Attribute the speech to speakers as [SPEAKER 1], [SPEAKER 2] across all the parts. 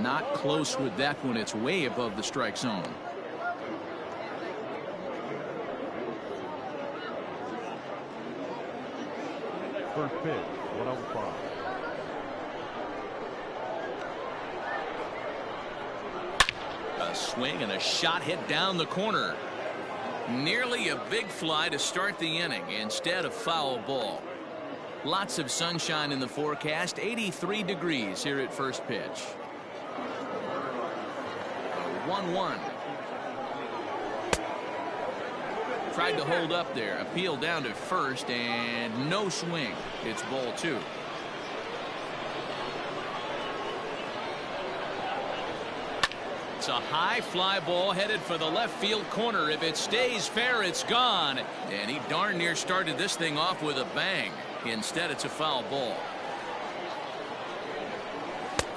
[SPEAKER 1] Not close with that one. It's way above the strike zone.
[SPEAKER 2] First pitch, 105.
[SPEAKER 1] A swing and a shot hit down the corner. Nearly a big fly to start the inning. Instead, a foul ball. Lots of sunshine in the forecast. 83 degrees here at first pitch. 1-1. Tried to hold up there. Appeal down to first and no swing. It's ball 2. It's a high fly ball headed for the left field corner. If it stays fair, it's gone. And he darn near started this thing off with a bang. Instead, it's a foul ball.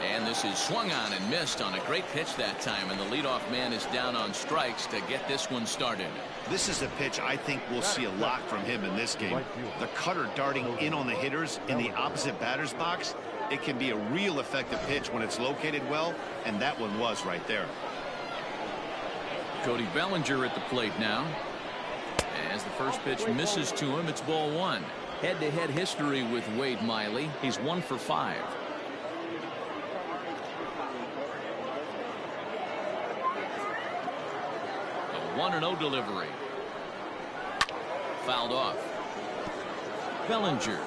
[SPEAKER 1] And this is swung on and missed on a great pitch that time. And the leadoff man is down on strikes to get this one started.
[SPEAKER 3] This is a pitch I think we'll see a lot from him in this game. The cutter darting in on the hitters in the opposite batter's box. It can be a real effective pitch when it's located well, and that one was right there.
[SPEAKER 1] Cody Bellinger at the plate now. As the first pitch misses to him, it's ball 1. Head-to-head history with Wade Miley. He's 1 for 5. A 1-0 delivery. Fouled off. Bellinger,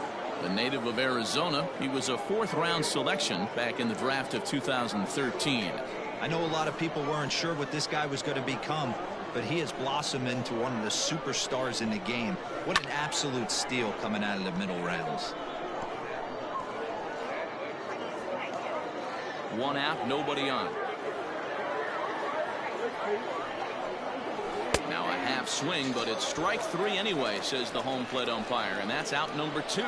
[SPEAKER 1] the native of Arizona, he was a 4th-round selection back in the draft of 2013.
[SPEAKER 4] I know a lot of people weren't sure what this guy was going to become, but he has blossomed into one of the superstars in the game. What an absolute steal coming out of the middle rounds.
[SPEAKER 1] 1 out, nobody on. Now a half swing, but it's strike 3 anyway, says the home plate umpire, and that's out number 2.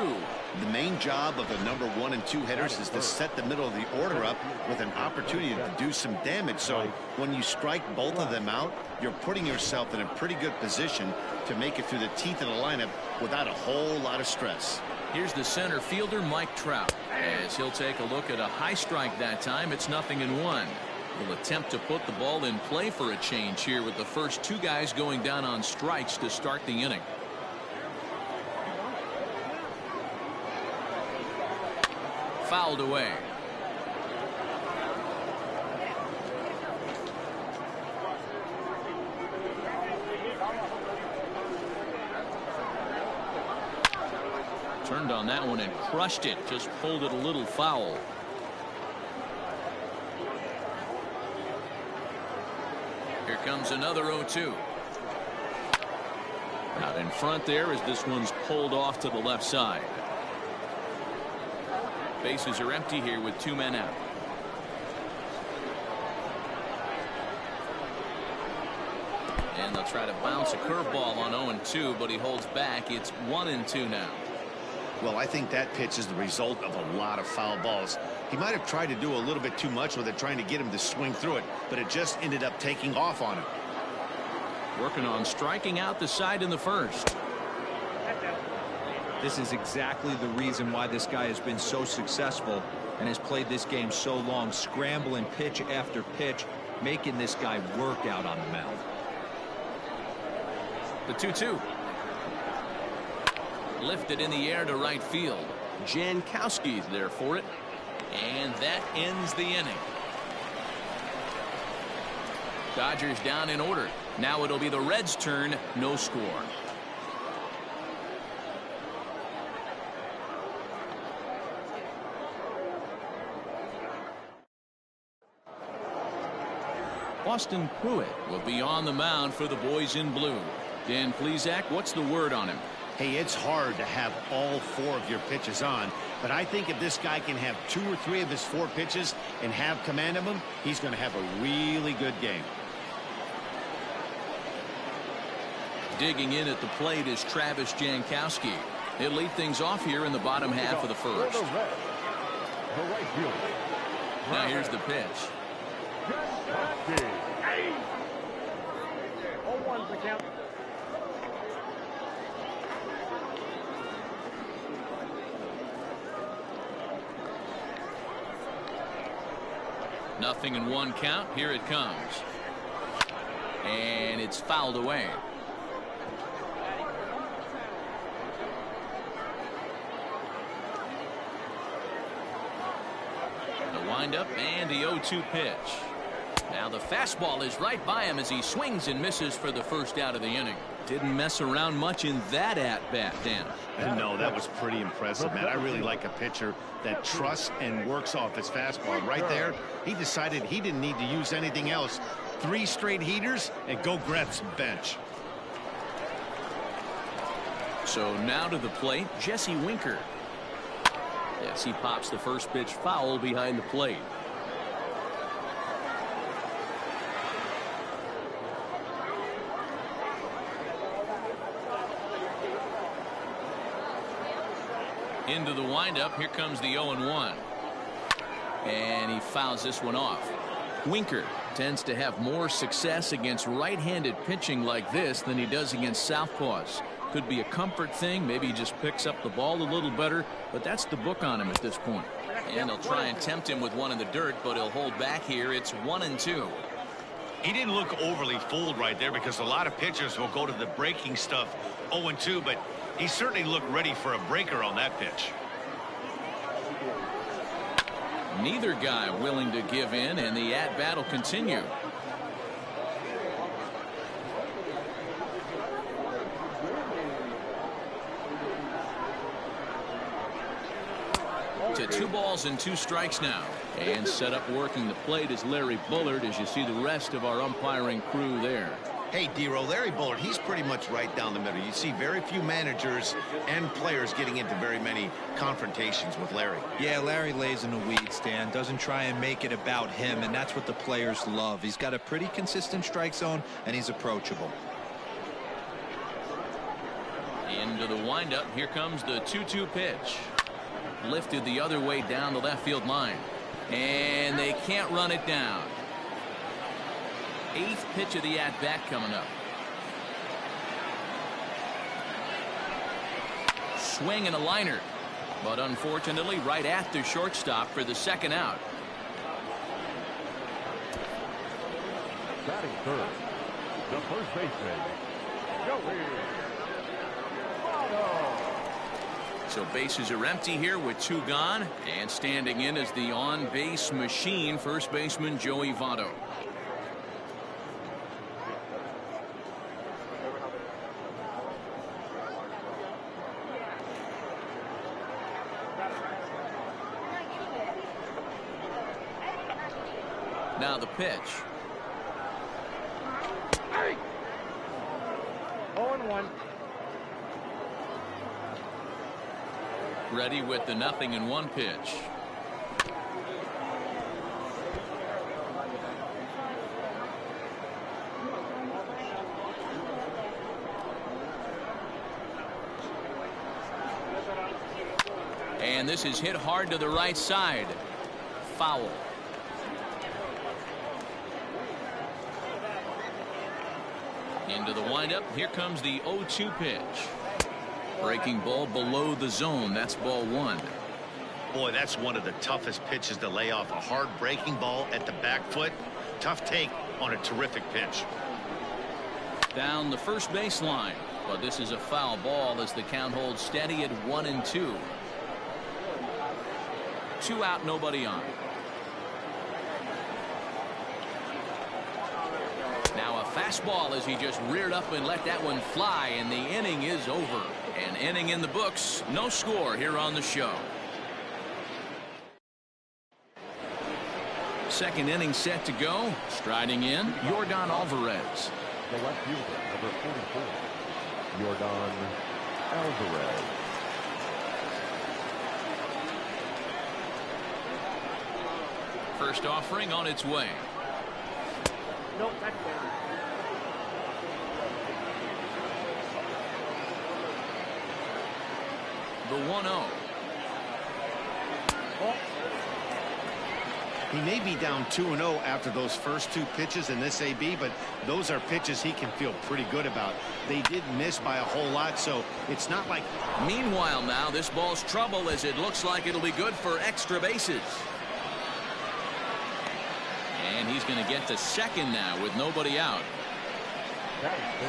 [SPEAKER 3] The main job of the number 1 and 2 hitters is to set the middle of the order up with an opportunity to do some damage. So when you strike both of them out, you're putting yourself in a pretty good position to make it through the teeth of the lineup without a whole lot of stress.
[SPEAKER 1] Here's the center fielder, Mike Trout, as he'll take a look at a high strike that time. It's 0-1. Will attempt to put the ball in play for a change here with the first 2 guys going down on strikes to start the inning. Fouled away. Turned on that one and crushed it. Just pulled it a little foul. Here comes another 0-2. Out in front there as this one's pulled off to the left side. Bases are empty here with 2 men out. And they'll try to bounce a curveball on 0-2, but he holds back. It's 1-2 now.
[SPEAKER 3] Well, I think that pitch is the result of a lot of foul balls. He might have tried to do a little bit too much with it, trying to get him to swing through it, but it just ended up taking off on him.
[SPEAKER 1] Working on striking out the side in the first.
[SPEAKER 4] This is exactly the reason why this guy has been so successful and has played this game so long, scrambling pitch after pitch, making this guy work out on the mound.
[SPEAKER 1] The 2-2. Lifted in the air to right field. Jankowski's there for it. And that ends the inning. Dodgers down in order. Now it'll be the Reds' turn. No score. Austin Pruitt will be on the mound for the boys in blue. Dan Plesac, what's the word on him?
[SPEAKER 3] Hey, it's hard to have all 4 of your pitches on, but I think if this guy can have 2 or 3 of his 4 pitches and have command of them, he's going to have a really good game.
[SPEAKER 1] Digging in at the plate is Travis Jankowski. He'll lead things off here in the bottom half of the first. Now here's the pitch.
[SPEAKER 2] 0-1 the count.
[SPEAKER 1] 0-1 count. Here it comes. And it's fouled away. The windup and the 0-2 pitch. Now the fastball is right by him as he swings and misses for the first out of the inning. Didn't mess around much in that at-bat, Dan.
[SPEAKER 3] No, that was pretty impressive, man. I really like a pitcher that trusts and works off his fastball. Right there, he decided he didn't need to use anything else. 3 straight heaters and go grab some bench.
[SPEAKER 1] So now to the plate, Jesse Winker. Yes, he pops the first pitch foul behind the plate. Into the windup. Here comes the 0-1. And he fouls this one off. Winker tends to have more success against right-handed pitching like this than he does against southpaws. Could be a comfort thing. Maybe he just picks up the ball a little better, but that's the book on him at this point. And they'll try and tempt him with one in the dirt, but he'll hold back here. It's 1-2.
[SPEAKER 3] He didn't look overly fooled right there because a lot of pitchers will go to the breaking stuff 0-2, but he certainly looked ready for a breaker on that pitch.
[SPEAKER 1] Neither guy willing to give in, and the at-bat will continue. To 2 balls and 2 strikes now. And set up working the plate is Larry Bullard, as you see the rest of our umpiring crew there.
[SPEAKER 3] Hey, D-Roll, Larry Bullard, he's pretty much right down the middle. You see very few managers and players getting into very many confrontations with Larry.
[SPEAKER 4] Yeah, Larry lays in the weeds, Dan. Doesn't try and make it about him, and that's what the players love. He's got a pretty consistent strike zone, and he's approachable.
[SPEAKER 1] Into the windup. Here comes the 2-2 pitch. Lifted the other way down the left field line. And they can't run it down. 8th pitch of the at-bat coming up. Swing and a liner. But unfortunately right at the shortstop for the second out.
[SPEAKER 2] Batting third, the first baseman, Joey.
[SPEAKER 1] So bases are empty here with 2 gone. And standing in is the on-base machine, first baseman Joey Votto. Now the pitch.
[SPEAKER 2] 0-1.
[SPEAKER 1] Ready with the 0-1 pitch. And this is hit hard to the right side. Foul. Into the windup. Here comes the 0-2 pitch. Breaking ball below the zone. That's ball 1.
[SPEAKER 3] Boy, that's one of the toughest pitches to lay off. A hard breaking ball at the back foot. Tough take on a terrific pitch.
[SPEAKER 1] Down the first baseline. But this is a foul ball as the count holds steady at 1-2. 2 out, nobody on. Now a fastball as he just reared up and let that one fly, and the inning is over. An inning in the books. No score here on the show. Second inning set to go. Striding in, Yordan Alvarez.
[SPEAKER 2] The left fielder, number 44, Yordan Alvarez.
[SPEAKER 1] First offering on its way.
[SPEAKER 2] Nope, that's there.
[SPEAKER 1] The 1-0.
[SPEAKER 3] He may be down 2-0 after those first 2 pitches in this AB, but those are pitches he can feel pretty good about. They did miss by a whole lot, so it's not like.
[SPEAKER 1] Meanwhile now this ball's trouble as it looks like it'll be good for extra bases. And he's going to get to second now with nobody out.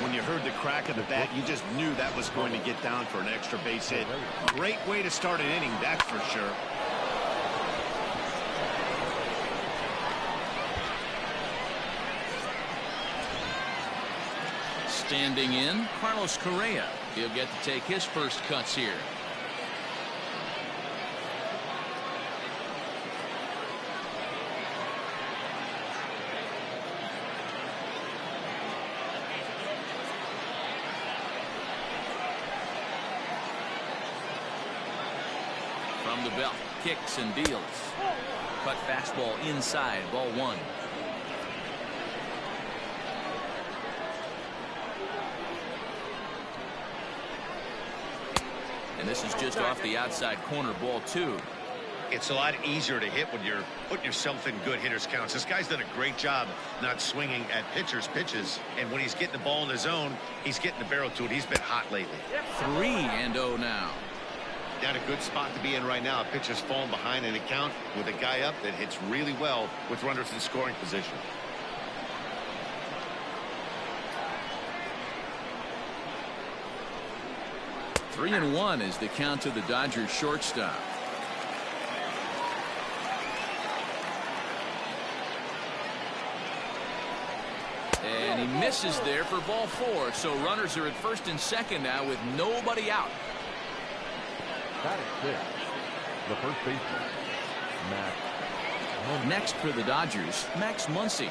[SPEAKER 3] When you heard the crack of the bat, you just knew that was going to get down for an extra base hit. Great way to start an inning, that's for sure.
[SPEAKER 1] Standing in, Carlos Correa. He'll get to take his first cuts here. From the belt, kicks and deals. Cut fastball inside, ball one. And this is just off the outside corner, ball two.
[SPEAKER 3] It's a lot easier to hit when you're putting yourself in good hitters counts. This guy's done a great job not swinging at pitchers' pitches. And when he's getting the ball in his zone, he's getting the barrel to it. He's been hot lately.
[SPEAKER 1] 3-0 now.
[SPEAKER 3] Not a good spot to be in right now. A pitcher's falling behind in a count with a guy up that hits really well with runners in scoring position.
[SPEAKER 1] Three and one is the count to the Dodgers shortstop. And he misses there for ball four. So runners are at first and second now with nobody out.
[SPEAKER 2] That is six. The first baseman, Max.
[SPEAKER 1] Next for the Dodgers, Max Muncy.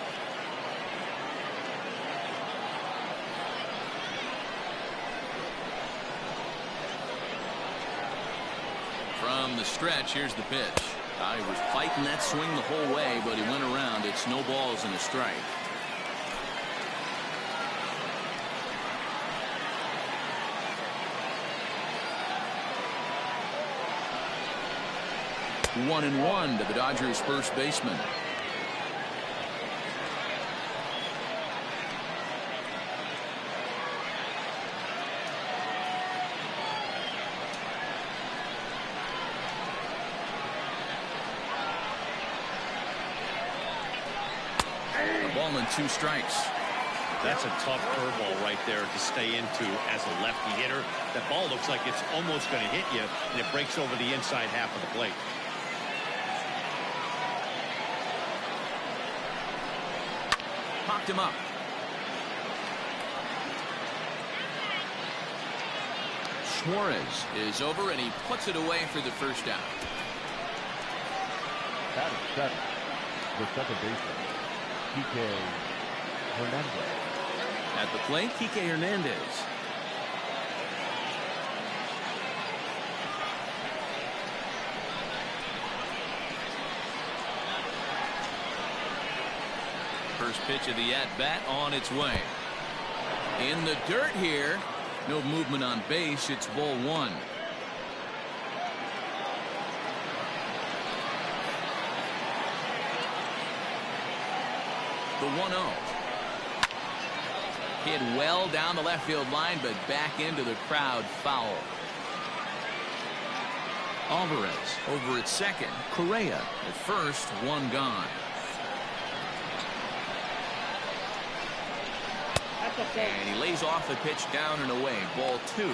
[SPEAKER 1] From the stretch, here's the pitch. He was fighting that swing the whole way, but he went around. It's no balls and a strike. One and one to the Dodgers first baseman. A ball and two strikes.
[SPEAKER 3] That's a tough curveball right there to stay into as a lefty hitter. That ball looks like it's almost going to hit you, and it breaks over the inside half of the plate.
[SPEAKER 1] Popped him up. Suarez is over, and he puts it away for the first out.
[SPEAKER 2] That is seven. The second baseman, Kike Hernandez.
[SPEAKER 1] At the plate, Kike Hernandez. First pitch of the at-bat on its way. In the dirt here. No movement on base. It's ball one. The 1-0. Hit well down the left field line, but back into the crowd, foul. Alvarez over at second. Correa at first, one gone. And he lays off the pitch down and away. Ball two.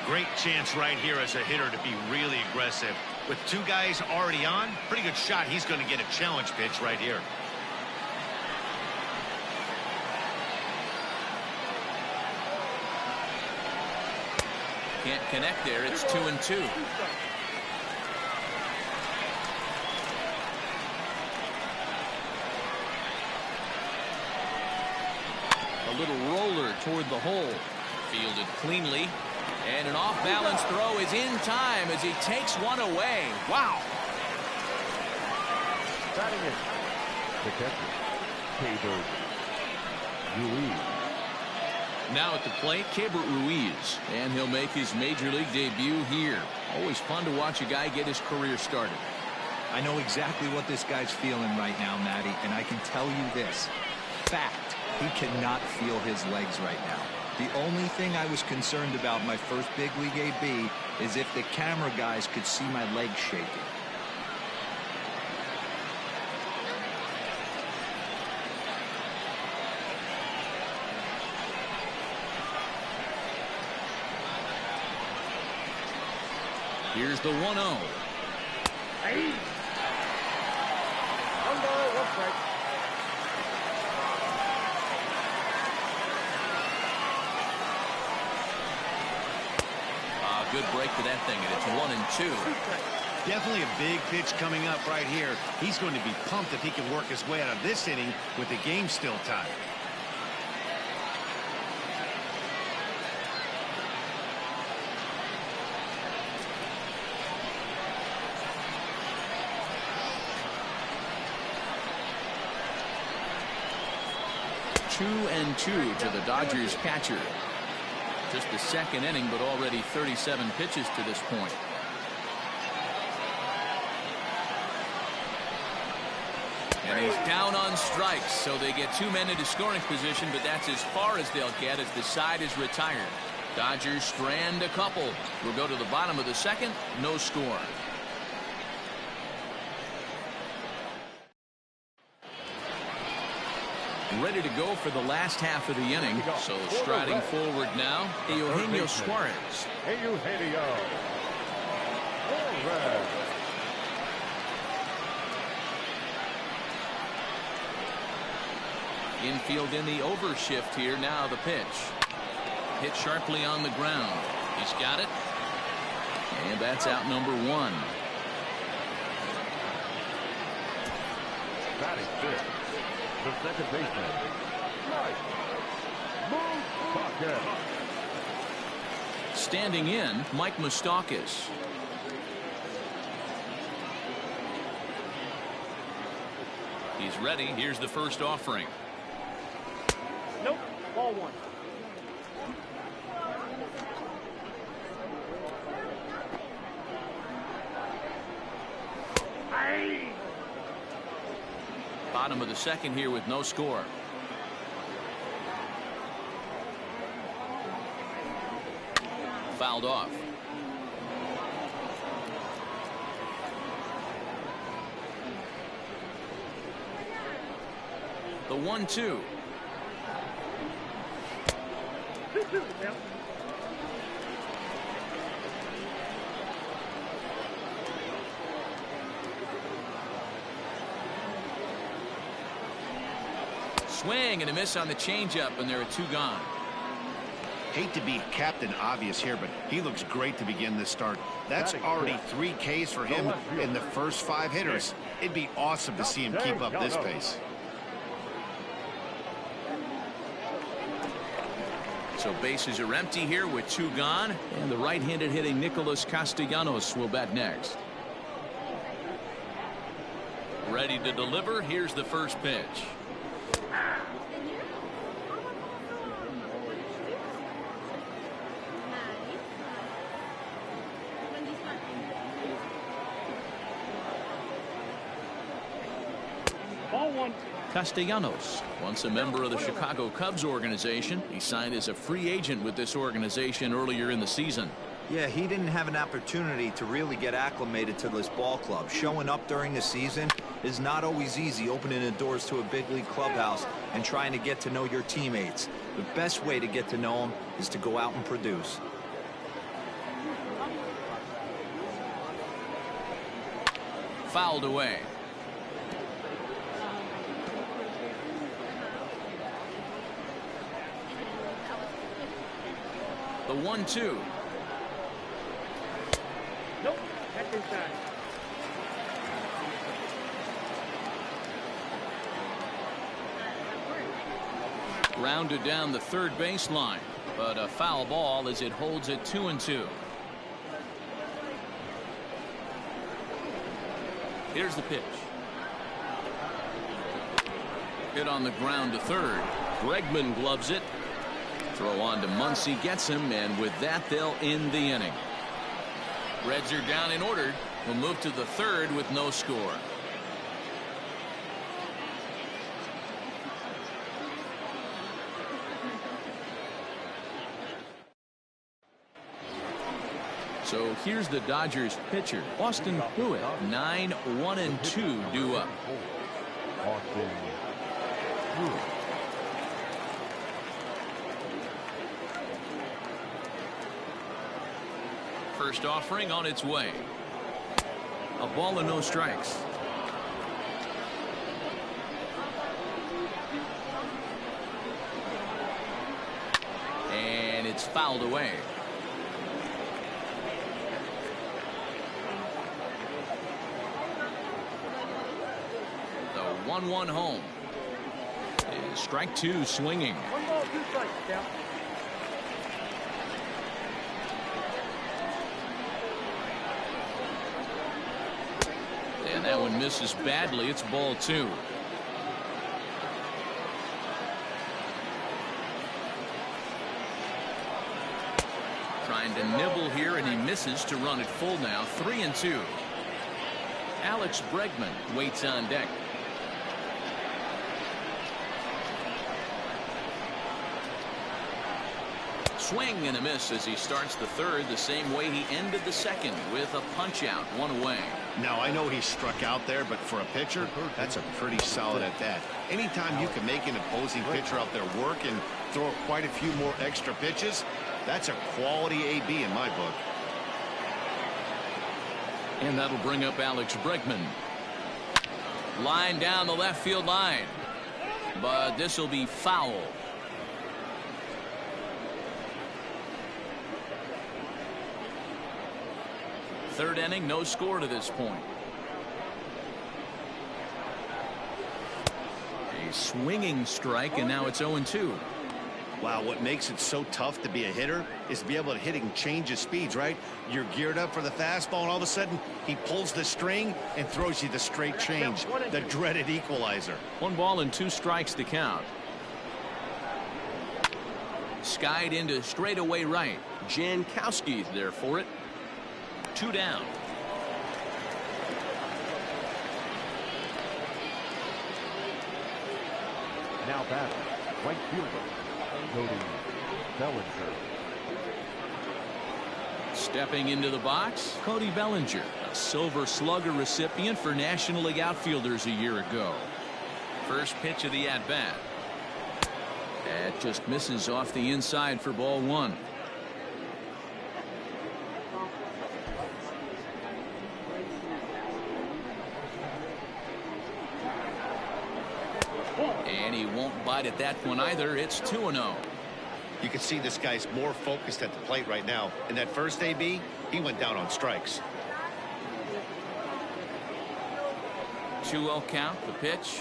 [SPEAKER 3] Great chance right here as a hitter to be really aggressive. With two guys already on, pretty good shot. He's going to get a challenge pitch right here.
[SPEAKER 1] Can't connect there. It's 2-2. A little roller toward the hole. Fielded cleanly. And an off-balance throw is in time as he takes one away. Wow.
[SPEAKER 2] Batting in. The catcher, Keibert Ruiz.
[SPEAKER 1] Now at the plate, Keibert Ruiz. And he'll make his major league debut here. Always fun to watch a guy get his career started.
[SPEAKER 4] I know exactly what this guy's feeling right now, Matty, and I can tell you this. Fact. He cannot feel his legs right now. The only thing I was concerned about my first big league AB is if the camera guys could see my legs shaking.
[SPEAKER 1] Here's the 1-0.
[SPEAKER 2] Hey. 1 ball, 1 strike.
[SPEAKER 1] Good break to that thing, and it's 1-2.
[SPEAKER 3] Definitely a big pitch coming up right here. He's going to be pumped if he can work his way out of this inning with the game still tied.
[SPEAKER 1] Two and 2 to the Dodgers catcher. Just the second inning, but already 37 pitches to this point. And he's down on strikes, so they get 2 men into scoring position, but that's as far as they'll get as the side is retired. Dodgers strand a couple. We'll go to the bottom of the second. No score. Ready to go for the last half of the inning. So striding forward now, Eugenio Suarez.
[SPEAKER 2] Eugenio Suarez.
[SPEAKER 1] Infield in the overshift here. Now the pitch. Hit sharply on the ground. He's got it. And that's out number 1.
[SPEAKER 2] Batting fifth, the second baseman, Mike Moustakas.
[SPEAKER 1] Standing in, Mike Moustakas. He's ready. Here's the first offering.
[SPEAKER 2] Nope, ball 1.
[SPEAKER 1] Bottom of the second here with no score. Fouled off. The 1-2. Swing and a miss on the changeup, and there are 2 gone.
[SPEAKER 3] Hate to be Captain Obvious here, but he looks great to begin this start. That's already 3 Ks for him in the first 5 hitters. It'd be awesome to see him keep up this pace.
[SPEAKER 1] So bases are empty here with 2 gone, and the right-handed hitting Nicholas Castellanos will bat next. Ready to deliver. Here's the first pitch.
[SPEAKER 2] Ball 1.
[SPEAKER 1] Castellanos, once a member of the Chicago Cubs organization, he signed as a free agent with this organization earlier in the season.
[SPEAKER 4] Yeah, he didn't have an opportunity to really get acclimated to this ball club. Showing up during the season is not always easy, opening the doors to a big league clubhouse and trying to get to know your teammates. The best way to get to know them is to go out and produce.
[SPEAKER 1] Fouled away. The 1-2.
[SPEAKER 2] Nope, that's inside.
[SPEAKER 1] Rounded down the third baseline, but a foul ball as it holds it 2-2. Here's the pitch. Hit on the ground to third. Bregman gloves it. Throw on to Muncy, gets him, and with that they'll end the inning. Reds are down and ordered. We'll move to the third with no score. So here's the Dodgers pitcher, Austin Pruitt. 9-1-2 due up.
[SPEAKER 2] Austin Pruitt.
[SPEAKER 1] First offering on its way. A ball and no strikes. And it's fouled away. The 1-1 home. Is strike two swinging.
[SPEAKER 2] 1 ball, 2 strikes, count.
[SPEAKER 1] And that one misses badly. It's ball 2. Trying to nibble here, and he misses to run it full now. 3-2. Alex Bregman waits on deck. Swing and a miss as he starts the third the same way he ended the second, with a punch out, 1 away.
[SPEAKER 3] Now, I know he struck out there, but for a pitcher, that's a pretty solid at bat. Anytime you can make an opposing pitcher out there work and throw quite a few more extra pitches, that's a quality AB in my book.
[SPEAKER 1] And that'll bring up Alex Bregman. Line down the left field line, but this will be foul. Third inning, no score to this point. A swinging strike, and now it's 0-2.
[SPEAKER 3] Wow, what makes it so tough to be a hitter is to be able to hit and change his speeds, right? You're geared up for the fastball, and all of a sudden, he pulls the string and throws you the straight change, the dreaded equalizer.
[SPEAKER 1] 1 ball and 2 strikes to count. Skied into straightaway right. Jankowski's there for it. 2 down.
[SPEAKER 2] Now batting, right fielder, Cody Bellinger.
[SPEAKER 1] Stepping into the box, Cody Bellinger, a Silver Slugger recipient for National League outfielders a year ago. First pitch of the at-bat. That just misses off the inside for ball 1. And he won't bite at that one either. It's 2-0.
[SPEAKER 3] You can see this guy's more focused at the plate right now. In that first AB, he went down on strikes.
[SPEAKER 1] 2-0 count, the pitch.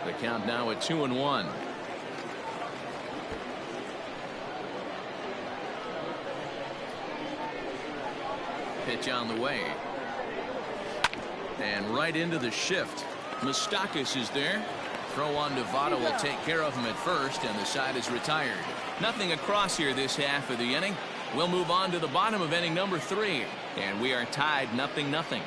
[SPEAKER 1] The count now at 2-1. Pitch on the way. And right into the shift. Moustakas is there. Throw on Devado will take care of him at first, and the side is retired. Nothing across here this half of the inning. We'll move on to the bottom of inning number 3, and we are tied 0-0.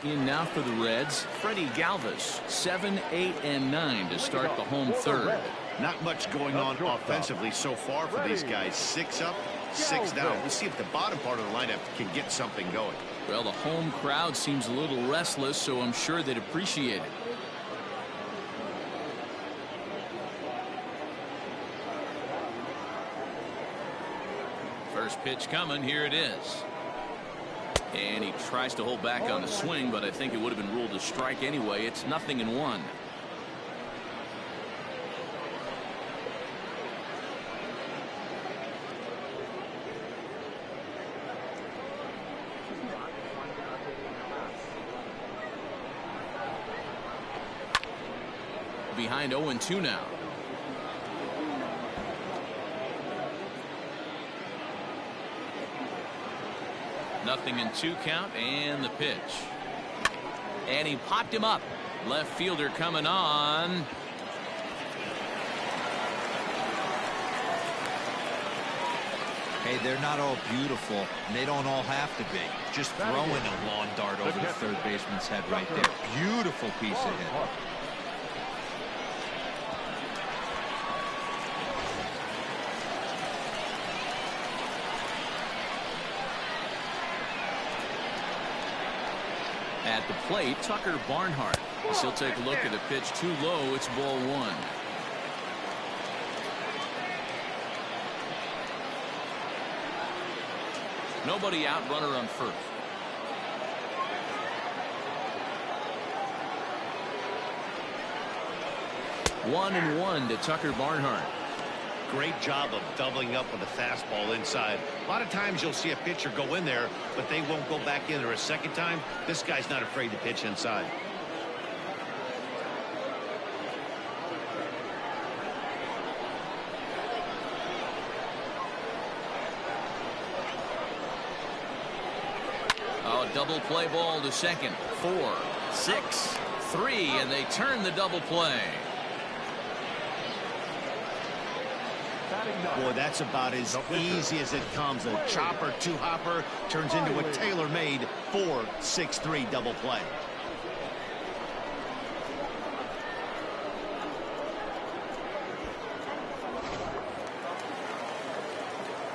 [SPEAKER 1] In now for the Reds, Freddie Galvis, 7, 8, and 9 to start the home third.
[SPEAKER 3] Not much going on offensively so far for these guys. 6 up, 6 down. We'll see if the bottom part of the lineup can get something going.
[SPEAKER 1] Well, the home crowd seems a little restless, so I'm sure they'd appreciate it. First pitch coming. Here it is. And he tries to hold back on the swing, but I think it would have been ruled a strike anyway. It's 0-1. Behind 0-2 now. Nothing in 2 count, and the pitch. And he popped him up. Left fielder coming on.
[SPEAKER 4] Hey, they're not all beautiful, and they don't all have to be. Just throwing a lawn dart over the third baseman's head right there. Beautiful piece of hit.
[SPEAKER 1] At the plate, Tucker Barnhart. He'll take a look at the pitch too low. It's ball 1. Nobody out, runner on first. One and one to Tucker Barnhart.
[SPEAKER 3] Great job of doubling up with a fastball inside. A lot of times you'll see a pitcher go in there, but they won't go back in there a second time. This guy's not afraid to pitch inside.
[SPEAKER 1] Oh, double play ball to second. 4, 6, 3, and they turn the double play.
[SPEAKER 3] Boy, that's about as easy as it comes. A chopper, two-hopper turns into a tailor-made 4-6-3 double play.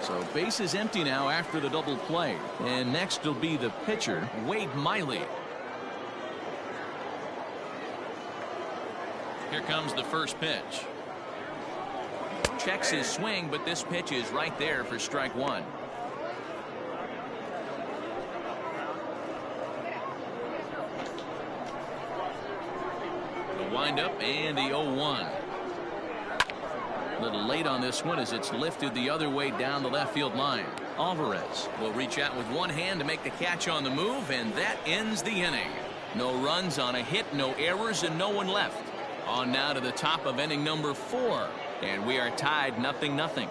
[SPEAKER 1] So base is empty now after the double play. And next will be the pitcher, Wade Miley. Here comes the first pitch. Checks his swing, but this pitch is right there for strike one. The windup and the 0-1. A little late on this one as it's lifted the other way down the left field line. Alvarez will reach out with one hand to make the catch on the move, and that ends the inning. No runs on a hit, no errors, and no one left. On now to the top of inning number 4. And we are tied 0-0.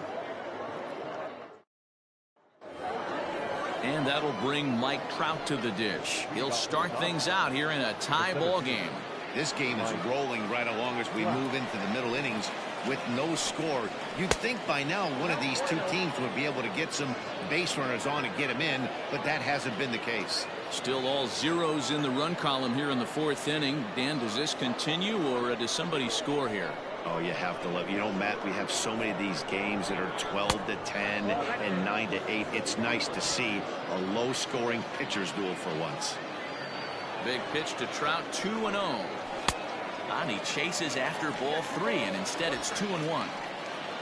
[SPEAKER 1] And that'll bring Mike Trout to the dish. He'll start things out here in a tie ball game.
[SPEAKER 3] This game is rolling right along as we move into the middle innings with no score. You'd think by now one of these two teams would be able to get some base runners on and get them in, but that hasn't been the case.
[SPEAKER 1] Still all zeros in the run column here in the 4th inning. Dan, does this continue, or does somebody score here?
[SPEAKER 3] Oh, you have to love. You know, Matt, we have so many of these games that are 12-10 and 9-8. It's nice to see a low-scoring pitcher's duel for once.
[SPEAKER 1] Big pitch to Trout, 2-0. And he chases after ball 3, and instead it's 2-1.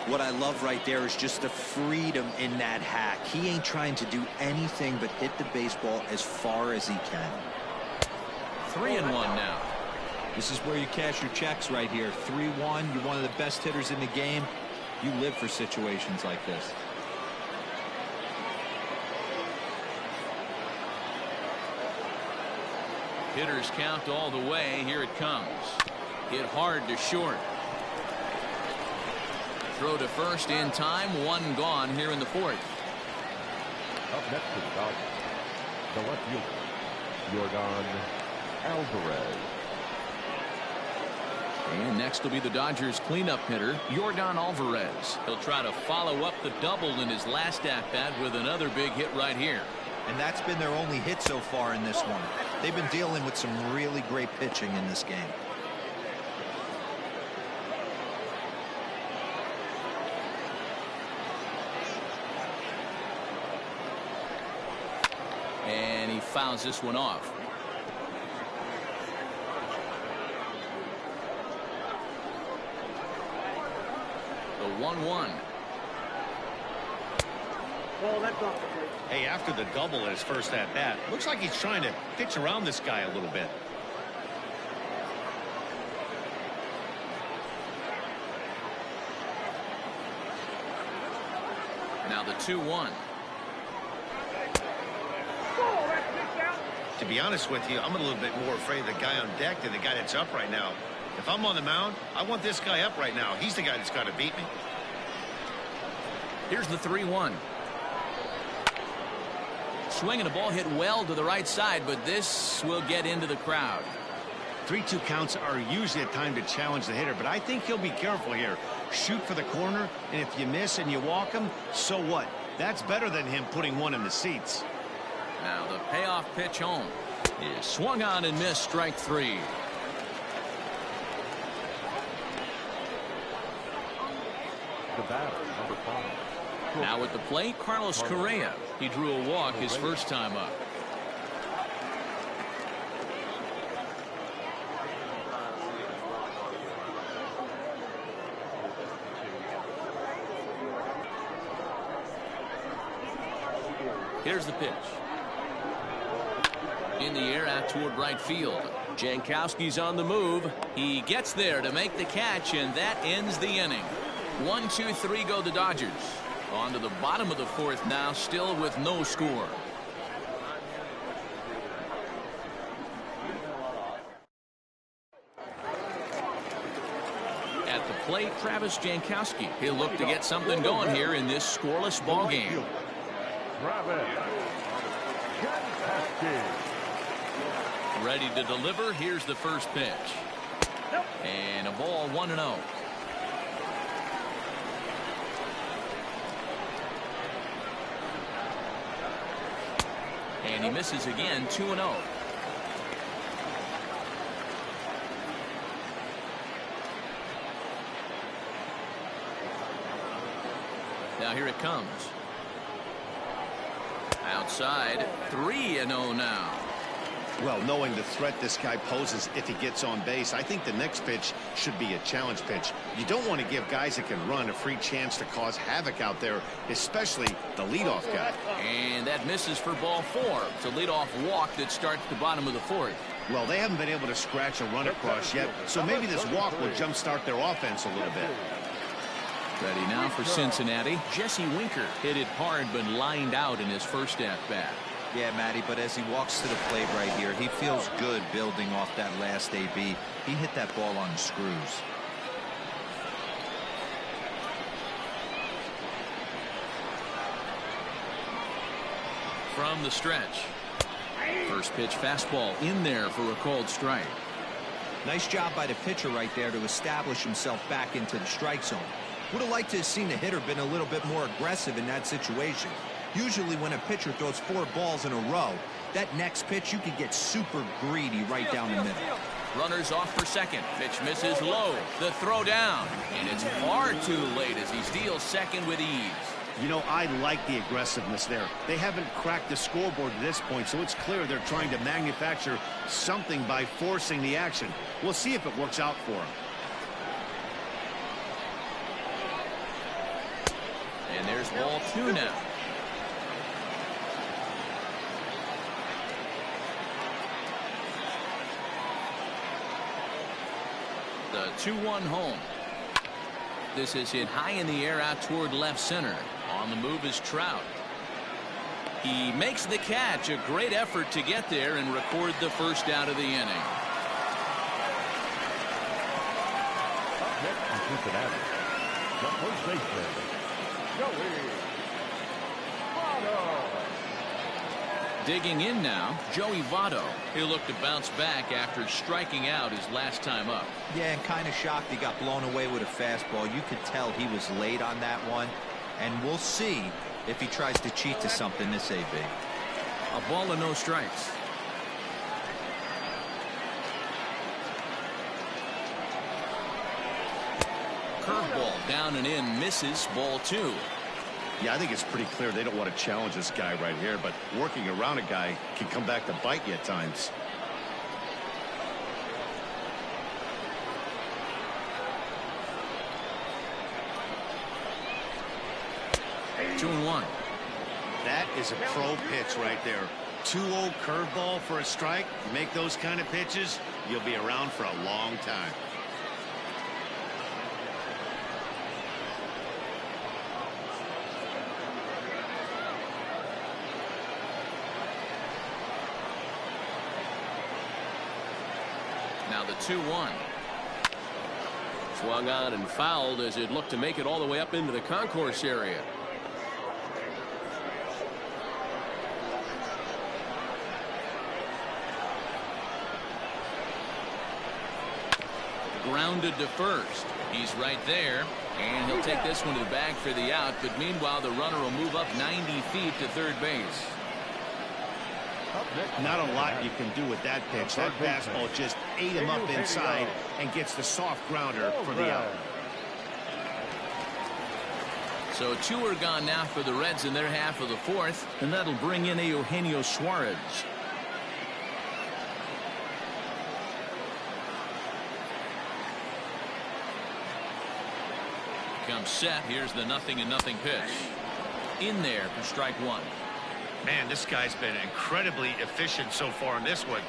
[SPEAKER 4] What I love right there is just the freedom in that hack. He ain't trying to do anything but hit the baseball as far as he can.
[SPEAKER 1] 3-1 now.
[SPEAKER 4] This is where you cash your checks right here. 3-1. You're one of the best hitters in the game. You live for situations like this.
[SPEAKER 1] Hitters count all the way. Here it comes. Hit hard to short. Throw to first in time. One gone here in the 4th.
[SPEAKER 2] Up next to the Dodgers, the left fielder, Yordan Alvarez.
[SPEAKER 1] And next will be the Dodgers cleanup hitter, Yordan Alvarez. He'll try to follow up the double in his last at-bat with another big hit right here.
[SPEAKER 4] And that's been their only hit so far in this one. They've been dealing with some really great pitching in this game.
[SPEAKER 1] And he fouls this one off. The 1-1.
[SPEAKER 3] Hey, after the double at his first at-bat, looks like he's trying to pitch around this guy a little bit.
[SPEAKER 1] Now the 2-1.
[SPEAKER 3] To be honest with you, I'm a little bit more afraid of the guy on deck than the guy that's up right now. If I'm on the mound, I want this guy up right now. He's the guy that's got to beat me.
[SPEAKER 1] Here's the 3-1. Swinging a ball hit well to the right side, but this will get into the crowd.
[SPEAKER 3] 3-2 counts are usually a time to challenge the hitter, but I think he'll be careful here. Shoot for the corner, and if you miss and you walk him, so what? That's better than him putting one in the seats.
[SPEAKER 1] Now the payoff pitch home is swung on and missed, strike 3.
[SPEAKER 2] The batter, number 5.
[SPEAKER 1] Now at the plate, Carlos Correa. He drew a walk his first time up. Here's the pitch. In the air out toward right field. Jankowski's on the move. He gets there to make the catch, and that ends the inning. 1, 2, 3 go the Dodgers. On to the bottom of the fourth now, still with no score. At the plate, Travis Jankowski. He'll look to get something going here in this scoreless ball game.
[SPEAKER 2] Travis Jankowski.
[SPEAKER 1] Ready to deliver. Here's the first pitch. And a ball 1-0. And he misses again, 2-0. Now here it comes. Outside, 3-0 now.
[SPEAKER 3] Well, knowing the threat this guy poses if he gets on base, I think the next pitch should be a challenge pitch. You don't want to give guys that can run a free chance to cause havoc out there, especially the leadoff guy.
[SPEAKER 1] And that misses for ball 4. It's a leadoff walk that starts the bottom of the fourth.
[SPEAKER 3] Well, they haven't been able to scratch a run across yet, so maybe this walk will jumpstart their offense a little bit.
[SPEAKER 1] Ready now for Cincinnati. Jesse Winker hit it hard but lined out in his first at-bat.
[SPEAKER 4] Yeah, Matty, but as he walks to the plate right here, he feels good building off that last AB. He hit that ball on the screws.
[SPEAKER 1] From the stretch. First pitch fastball in there for a called strike.
[SPEAKER 4] Nice job by the pitcher right there to establish himself back into the strike zone. Would have liked to have seen the hitter been a little bit more aggressive in that situation. Usually when a pitcher throws 4 balls in a row, that next pitch you could get super greedy right down the middle.
[SPEAKER 1] Runners off for second. Pitch misses low. The throw down. And it's far too late as he steals second with ease.
[SPEAKER 3] You know, I like the aggressiveness there. They haven't cracked the scoreboard at this point, so it's clear they're trying to manufacture something by forcing the action. We'll see if it works out for them.
[SPEAKER 1] And there's ball 2 now. The 2-1 home. This is hit high in the air out toward left center. On the move is Trout. He makes the catch. A great effort to get there and record the first out of the inning.
[SPEAKER 2] Next in Cincinnati, the first baseman, Joey Votto.
[SPEAKER 1] Digging in now, Joey Votto. He'll look to bounce back after striking out his last time up.
[SPEAKER 4] Yeah, and kind of shocked he got blown away with a fastball. You could tell he was late on that one. And we'll see if he tries to cheat to something this AB.
[SPEAKER 1] A ball and no strikes. Curveball down and in, misses, ball 2.
[SPEAKER 3] Yeah, I think it's pretty clear they don't want to challenge this guy right here, but working around a guy can come back to bite you at times.
[SPEAKER 1] Two and 1.
[SPEAKER 3] That is a pro pitch right there. 2-0 curveball for a strike. You make those kind of pitches, you'll be around for a long time.
[SPEAKER 1] Now the 2-1. Swung on and fouled as it looked to make it all the way up into the concourse area. Grounded to first. He's right there, and he'll take this one to the bag for the out, but meanwhile the runner will move up 90 feet to third base.
[SPEAKER 3] Not a lot you can do with that pitch. That fastball just ate him up inside and gets the soft grounder for the out.
[SPEAKER 1] So 2 are gone now for the Reds in their half of the fourth, and that'll bring in Eugenio Suarez. Comes set. Here's the 0-0 pitch. In there for strike 1.
[SPEAKER 3] Man, this guy's been incredibly efficient so far in this one,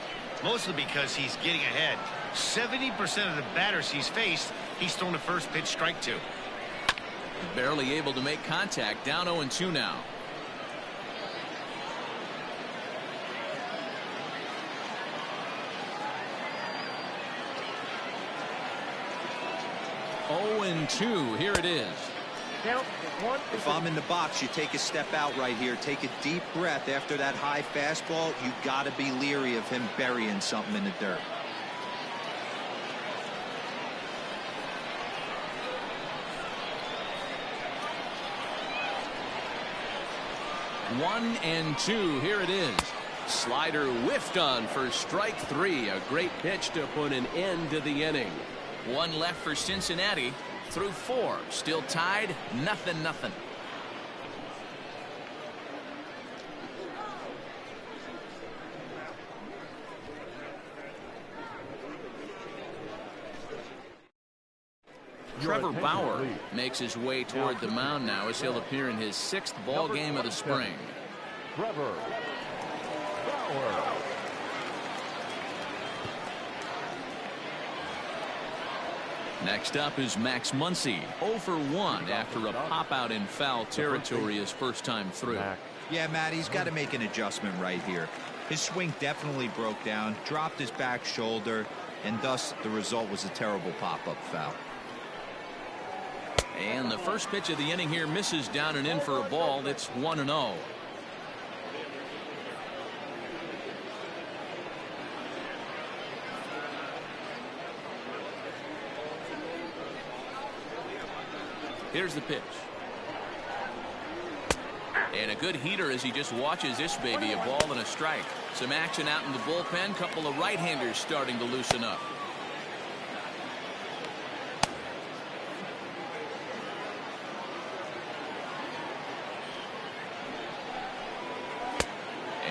[SPEAKER 3] mostly because he's getting ahead. 70% of the batters he's faced, he's thrown a first pitch strike to.
[SPEAKER 1] Barely able to make contact. Down 0-2 now. Oh, and 2. Here it is.
[SPEAKER 4] If I'm in the box, you take a step out right here. Take a deep breath after that high fastball. You got to be leery of him burying something in the dirt.
[SPEAKER 1] One and 2. Here it is. Slider whiffed on for strike 3. A great pitch to put an end to the inning. One left for Cincinnati. Through 4. Still tied. 0-0. Trevor Bauer makes his way toward the mound now as he'll appear in his 6th ball game of the spring.
[SPEAKER 2] Trevor Bauer.
[SPEAKER 1] Next up is Max Muncy, 0 for 1 after a pop out in foul territory his first time through.
[SPEAKER 4] Yeah, Matt, he's got to make an adjustment right here. His swing definitely broke down, dropped his back shoulder, and thus the result was a terrible pop-up foul.
[SPEAKER 1] And the first pitch of the inning here misses down and in for a ball. That's 1-0. Here's the pitch. And a good heater as he just watches this baby, a ball and a strike. Some action out in the bullpen. Couple of right-handers starting to loosen up.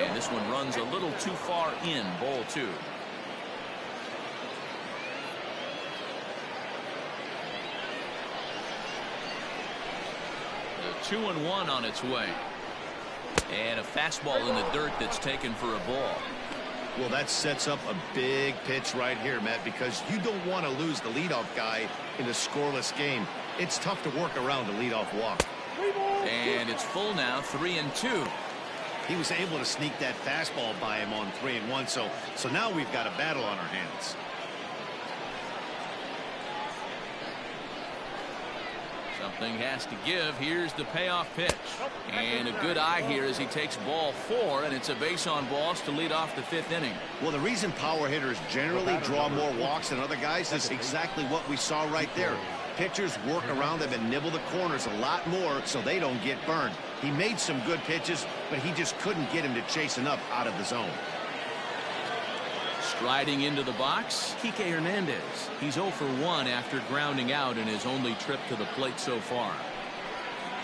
[SPEAKER 1] And this one runs a little too far in. Ball 2. The 2-1 on its way. And a fastball in the dirt that's taken for a ball.
[SPEAKER 3] Well, that sets up a big pitch right here, Matt, because you don't want to lose the leadoff guy in a scoreless game. It's tough to work around a leadoff walk.
[SPEAKER 1] And it's full now, 3-2.
[SPEAKER 3] He was able to sneak that fastball by him on 3-1, so now we've got a battle on our hands.
[SPEAKER 1] Something has to give. Here's the payoff pitch. And a good eye here as he takes ball 4, and it's a base on balls to lead off the 5th inning.
[SPEAKER 3] Well, the reason power hitters generally draw more walks than other guys is exactly what we saw right there. Pitchers work around them and nibble the corners a lot more so they don't get burned. He made some good pitches, but he just couldn't get him to chase enough out of the zone.
[SPEAKER 1] Striding into the box, Kike Hernandez. He's 0 for 1 after grounding out in his only trip to the plate so far.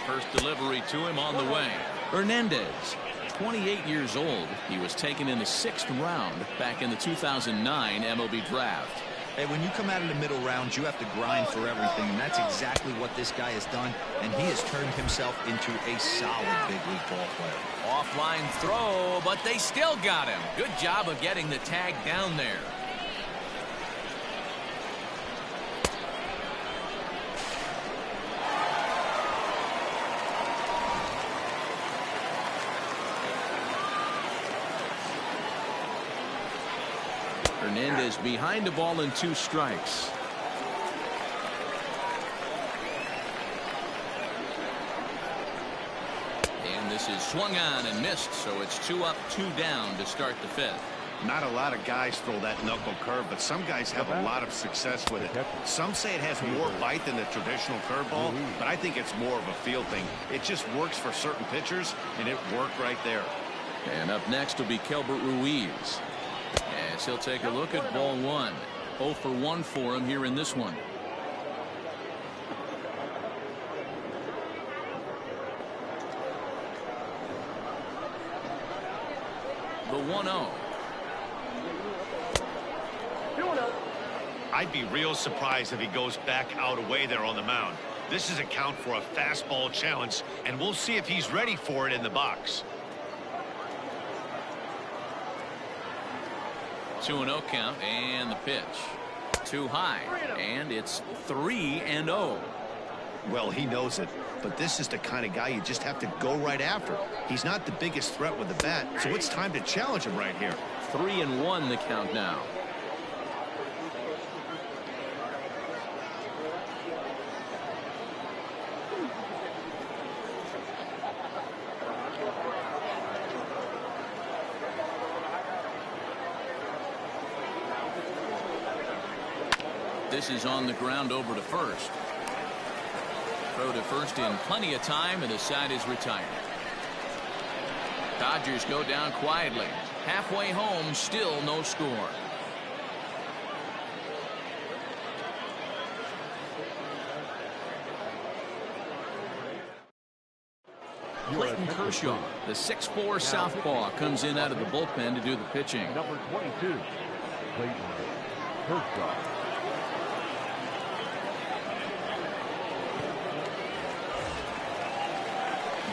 [SPEAKER 1] First delivery to him on the way. Hernandez, 28 years old. He was taken in the 6th round back in the 2009 MLB draft.
[SPEAKER 4] Hey, when you come out of the middle rounds, you have to grind for everything, and that's exactly what this guy has done, and he has turned himself into a solid big league ball player.
[SPEAKER 1] Offline throw, but they still got him. Good job of getting the tag down there. Hernandez behind the ball and 2 strikes. And this is swung on and missed, so it's 2 up, 2 down to start the 5th.
[SPEAKER 3] Not a lot of guys throw that knuckle curve, but some guys have a lot of success with it. Some say it has more bite than the traditional curveball, but I think it's more of a feel thing. It just works for certain pitchers, and it worked right there.
[SPEAKER 1] And up next will be Kelbert Ruiz. As he'll take a look at ball 1. 0 for 1 for him here in this one. The 1-0.
[SPEAKER 3] I'd be real surprised if he goes back out away there on the mound. This is a count for a fastball challenge, and we'll see if he's ready for it in the box.
[SPEAKER 1] 2-0 count, and the pitch. Too high, and it's 3-0.
[SPEAKER 3] Well, he knows it, but this is the kind of guy you just have to go right after. He's not the biggest threat with the bat, so it's time to challenge him right here.
[SPEAKER 1] 3-1 the count now. This is on the ground over to first. Throw to first in plenty of time, and the side is retired. Dodgers go down quietly. Halfway home, still no score. Clayton Kershaw, the 6'4" southpaw, comes in out of the bullpen to do the pitching.
[SPEAKER 2] Number 22, Clayton Kershaw.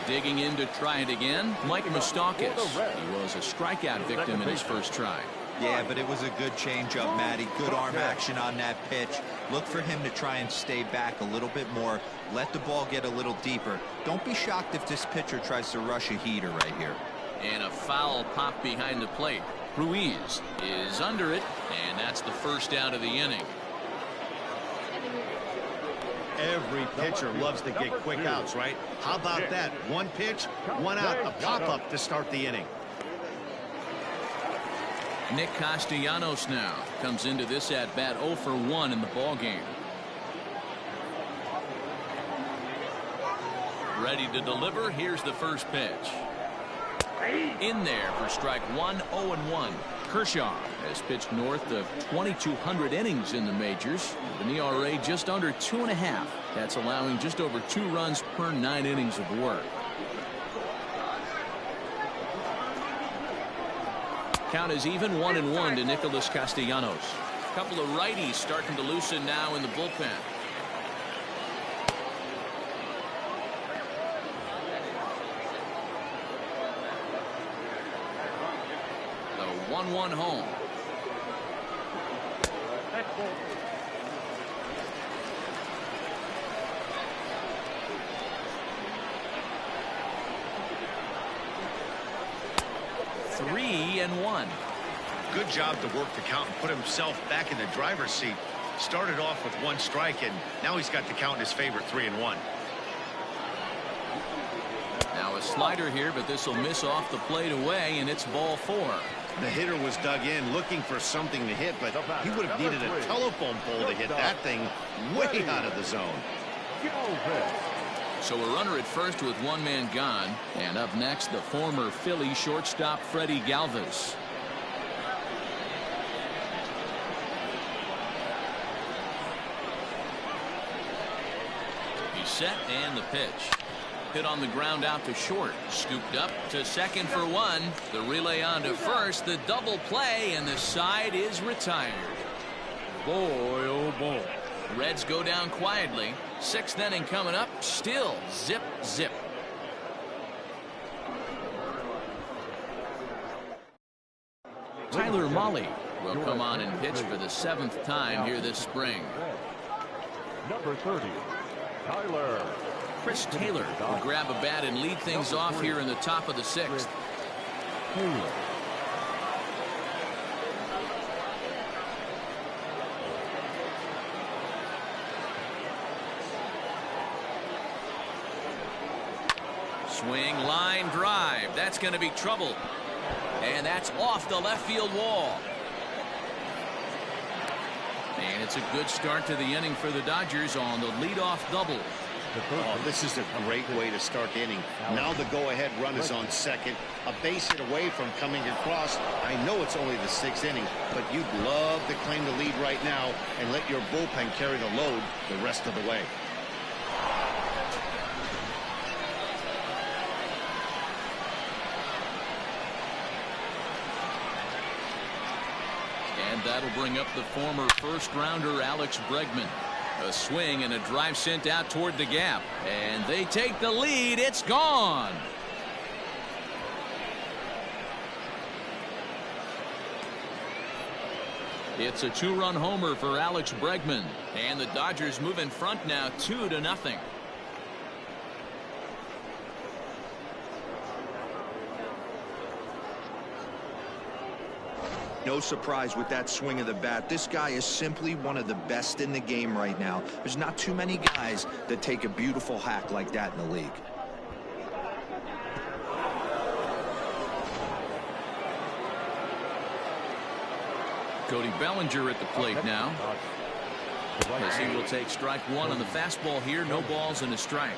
[SPEAKER 1] Digging in to try it again, Mike Moustakas. He was a strikeout victim in his first try.
[SPEAKER 4] Yeah, but it was a good changeup, Matty. Good arm action on that pitch. Look for him to try and stay back a little bit more. Let the ball get a little deeper. Don't be shocked if this pitcher tries to rush a heater right here.
[SPEAKER 1] And a foul pop behind the plate. Ruiz is under it, and that's the first out of the inning.
[SPEAKER 3] Every pitcher loves to get quick outs, right? How about that? One pitch, one out, a pop-up to start the inning.
[SPEAKER 1] Nick Castellanos now comes into this at-bat 0 for 1 in the ballgame. Ready to deliver. Here's the first pitch. In there for strike one. 0-1. Kershaw has pitched north of 2,200 innings in the majors, with an ERA just under 2.5. That's allowing just over 2 runs per 9 innings of work. Count is even 1-1 to Nicholas Castellanos. A couple of righties starting to loosen now in the bullpen. The 1-1 home. Three and 1.
[SPEAKER 3] Good job to work the count and put himself back in the driver's seat. Started off with 1 strike, and now he's got the count in his favor, 3-1.
[SPEAKER 1] Now a slider here, but this will miss off the plate away, and it's ball 4.
[SPEAKER 3] The hitter was dug in looking for something to hit, but he would have needed a telephone pole to hit that thing way out of the zone.
[SPEAKER 1] So a runner at first with 1 man gone, and up next the former Philly shortstop Freddie Galvis. He's set, and the pitch. Hit on the ground out to short. Scooped up to second for 1. The relay on to first. The double play, and the side is retired. Boy, oh boy. Reds go down quietly. 6th inning coming up. Still zip, zip. Tyler Mahle will come on and pitch for the 7th time here this spring.
[SPEAKER 2] Number 30, Tyler.
[SPEAKER 1] Chris Taylor will grab a bat and lead things off here in the top of the 6th. Swing, line drive. That's going to be trouble. And that's off the left field wall. And it's a good start to the inning for the Dodgers on the leadoff double.
[SPEAKER 3] Oh, this is a great way to start the inning. Now the go-ahead run is on second. A base hit away from coming across. I know it's only the 6th inning, but you'd love to claim the lead right now and let your bullpen carry the load the rest of the way.
[SPEAKER 1] And that'll bring up the former first-rounder Alex Bregman. A swing and a drive sent out toward the gap. And they take the lead. It's gone. It's a two-run homer for Alex Bregman, and the Dodgers move in front now 2-0.
[SPEAKER 4] No surprise with that swing of the bat. This guy is simply one of the best in the game right now. There's not too many guys that take a beautiful hack like that in the league.
[SPEAKER 1] Cody Bellinger at the plate now, as he will take strike one on the fastball here. No balls and a strike.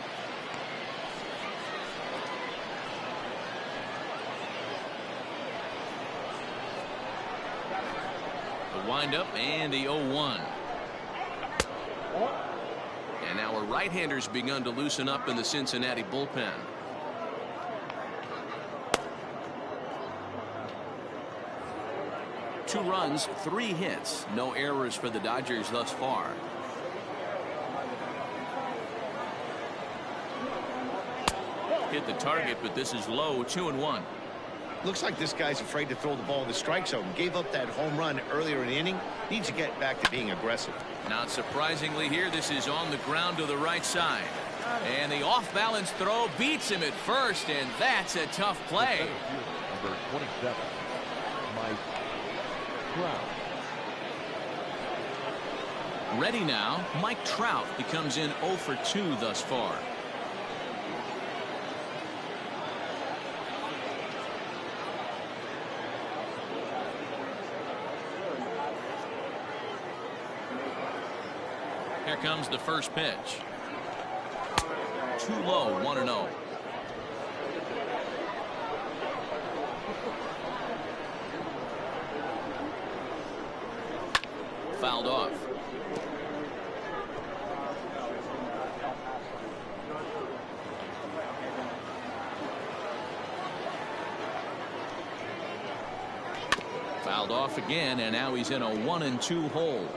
[SPEAKER 1] The windup and the 0-1. And now our right-handers begun to loosen up in the Cincinnati bullpen. Two runs, 3 hits, no errors for the Dodgers thus far. Hit the target, but this is low. 2-1.
[SPEAKER 3] Looks like this guy's afraid to throw the ball in the strike zone. Gave up that home run earlier in the inning. Needs to get back to being aggressive.
[SPEAKER 1] Not surprisingly here, this is on the ground to the right side. And the off-balance throw beats him at first, and that's a tough play.
[SPEAKER 2] Number 27, Mike Trout.
[SPEAKER 1] Ready now, Mike Trout becomes in 0 for 2 thus far. Here comes the first pitch. Too low, 1-0. Fouled off. Fouled off again, and now he's in a 1-2 hole.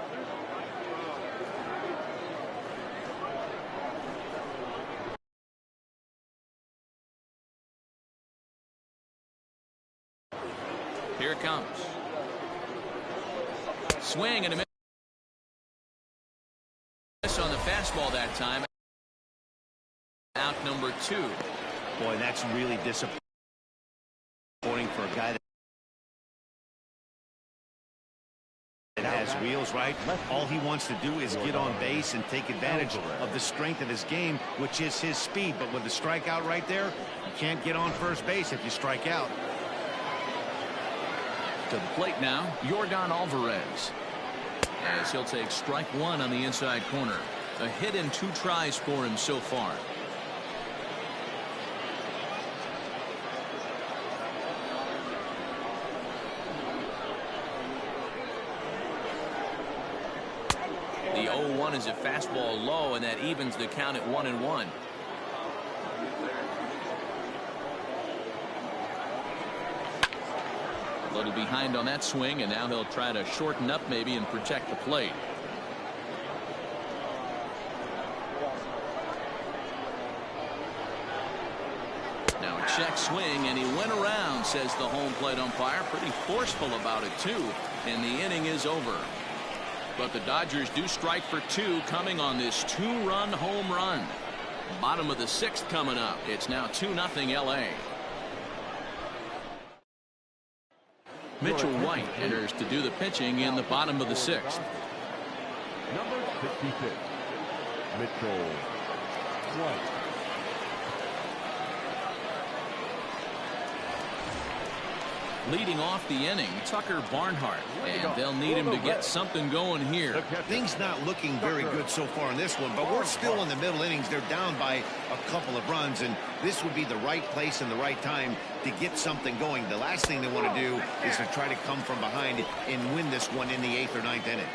[SPEAKER 1] Here it comes. Swing and a miss on the fastball that time. Out number 2.
[SPEAKER 3] Boy, that's really disappointing for a guy that has wheels, right? All he wants to do is get on base and take advantage of the strength of his game, which is his speed. But with the strikeout right there, you can't get on first base if you strike out.
[SPEAKER 1] To the plate now, Yordan Alvarez, as he'll take strike one on the inside corner. A hit in 2 tries for him so far. The 0-1 is a fastball low, and that evens the count at 1-1. A little behind on that swing, and now he'll try to shorten up maybe and protect the plate. Now a check swing, and he went around, says the home plate umpire. Pretty forceful about it too, and the inning is over. But the Dodgers do strike for 2 coming on this 2-run home run. Bottom of the 6th coming up. It's now 2-0 LA. Mitchell White enters to do the pitching in the bottom of the 6th.
[SPEAKER 2] Number 66, Mitchell White.
[SPEAKER 1] Leading off the inning, Tucker Barnhart, and they'll need him to get something going here.
[SPEAKER 3] Things not looking very good so far in this one, but we're still in the middle innings. They're down by a couple of runs, and this would be the right place and the right time to get something going. The last thing they want to do is to try to come from behind and win this one in the 8th or 9th inning.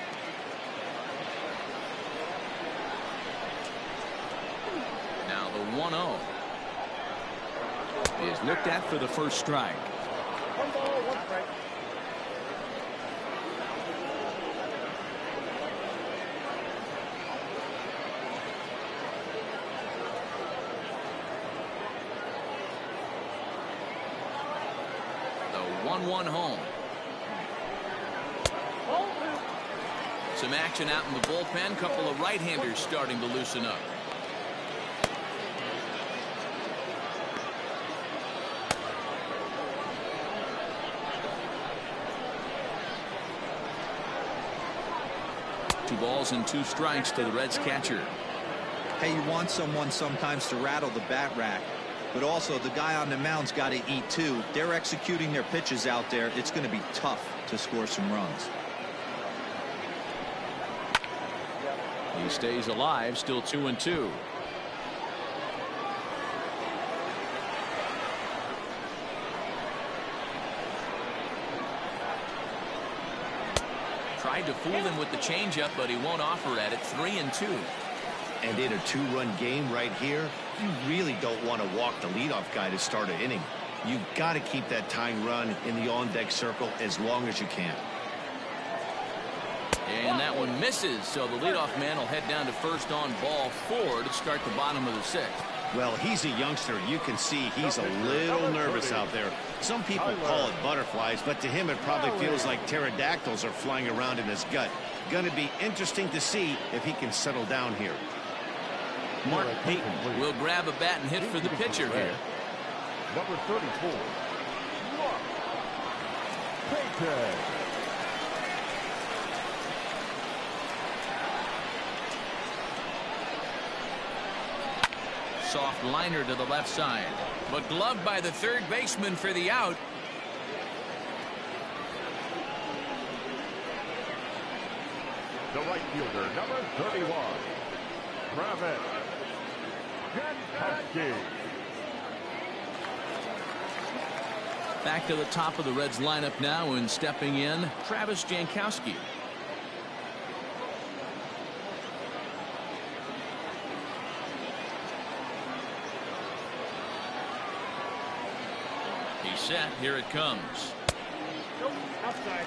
[SPEAKER 1] Now the 1-0 is looked at for the first strike.
[SPEAKER 5] 1 ball, 1 strike.
[SPEAKER 1] The 1-1 home. Some action out in the bullpen. Couple of right-handers starting to loosen up. Two balls and two strikes to the Reds catcher.
[SPEAKER 4] Hey, you want someone sometimes to rattle the bat rack, but also the guy on the mound's got to eat too. They're executing their pitches out there. It's going to be tough to score some runs.
[SPEAKER 1] He stays alive, still 2-2. Tried to fool him with the changeup, but he won't offer at it. 3-2.
[SPEAKER 3] And in a two-run game right here, you really don't want to walk the leadoff guy to start an inning. You've got to keep that tying run in the on-deck circle as long as you can.
[SPEAKER 1] And that one misses, so the leadoff man will head down to first on ball 4 to start the bottom of the 6th.
[SPEAKER 3] Well, he's a youngster. You can see he's a little nervous out there. Some people call it butterflies, but to him it probably feels like pterodactyls are flying around in his gut. Going to be interesting to see if he can settle down here.
[SPEAKER 1] Mark Payton will grab a bat and hit for the pitcher here.
[SPEAKER 2] Number 34. Payton.
[SPEAKER 1] Soft liner to the left side, but gloved by the third baseman for the out.
[SPEAKER 2] The right fielder, number 31. Travis Jankowski.
[SPEAKER 1] Back to the top of the Reds lineup now, and stepping in, Travis Jankowski. He's set. Here it comes.
[SPEAKER 5] Nope, outside.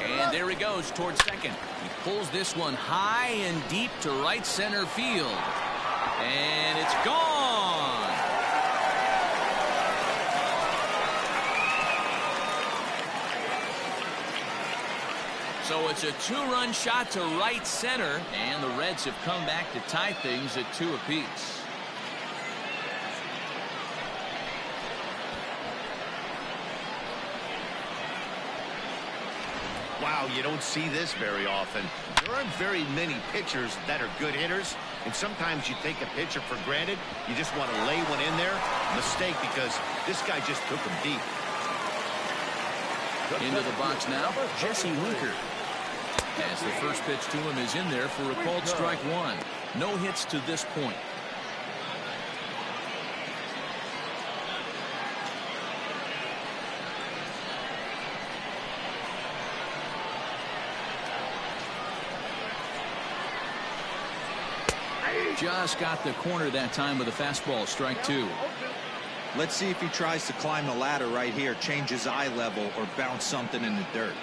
[SPEAKER 1] And there he goes towards second. He pulls this one high and deep to right center field. And it's gone. So it's a two-run shot to right center, and the Reds have come back to tie things at 2 apiece.
[SPEAKER 3] Wow, you don't see this very often. There aren't very many pitchers that are good hitters, and sometimes you take a pitcher for granted. You just want to lay one in there. Mistake, because this guy just took him deep.
[SPEAKER 1] Into the box now, Jesse Winker. As the first pitch to him is in there for a called strike 1. No hits to this point. Just got the corner that time with a fastball. Strike 2.
[SPEAKER 4] Let's see if he tries to climb the ladder right here, change his eye level, or bounce something in the dirt.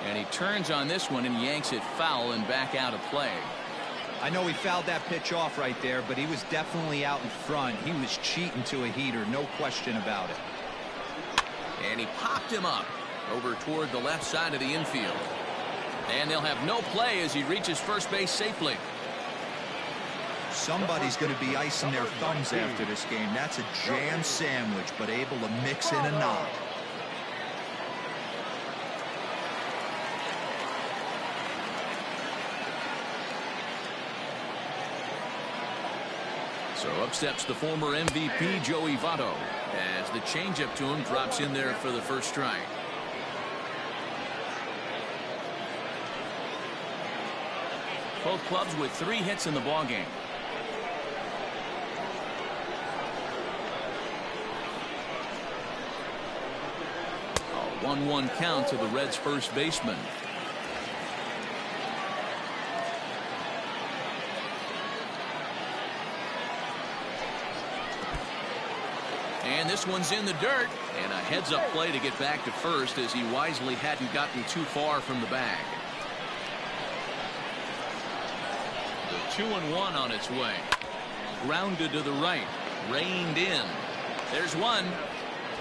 [SPEAKER 1] And he turns on this one and yanks it foul and back out of play.
[SPEAKER 4] I know he fouled that pitch off right there, but he was definitely out in front. He was cheating to a heater, no question about it.
[SPEAKER 1] And he popped him up over toward the left side of the infield. And they'll have no play as he reaches first base safely.
[SPEAKER 4] Somebody's going to be icing their thumbs after this game. That's a jam sandwich, but able to mix in a nod.
[SPEAKER 1] So up steps the former MVP, Joey Votto, as the changeup to him drops in there for the first strike. Both clubs with 3 hits in the ballgame. A 1-1 count to the Reds' first baseman. And this one's in the dirt. And a heads-up play to get back to first as he wisely hadn't gotten too far from the bag. The 2-1 on its way. Grounded to the right. Reined in. There's one.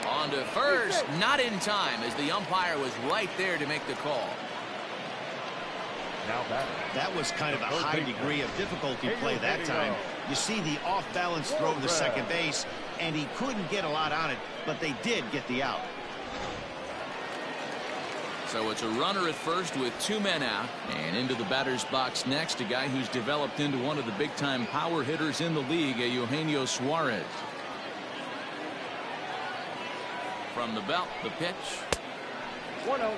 [SPEAKER 1] On to first. Not in time as the umpire was right there to make the call.
[SPEAKER 2] Now
[SPEAKER 3] that was kind of a high degree of difficulty play that time. You see the off-balance throw to second base, and he couldn't get a lot on it, but they did get the out.
[SPEAKER 1] So it's a runner at first with 2 men out, and into the batter's box next, a guy who's developed into one of the big-time power hitters in the league, Eugenio Suarez. From the belt, the pitch.
[SPEAKER 5] 1-0.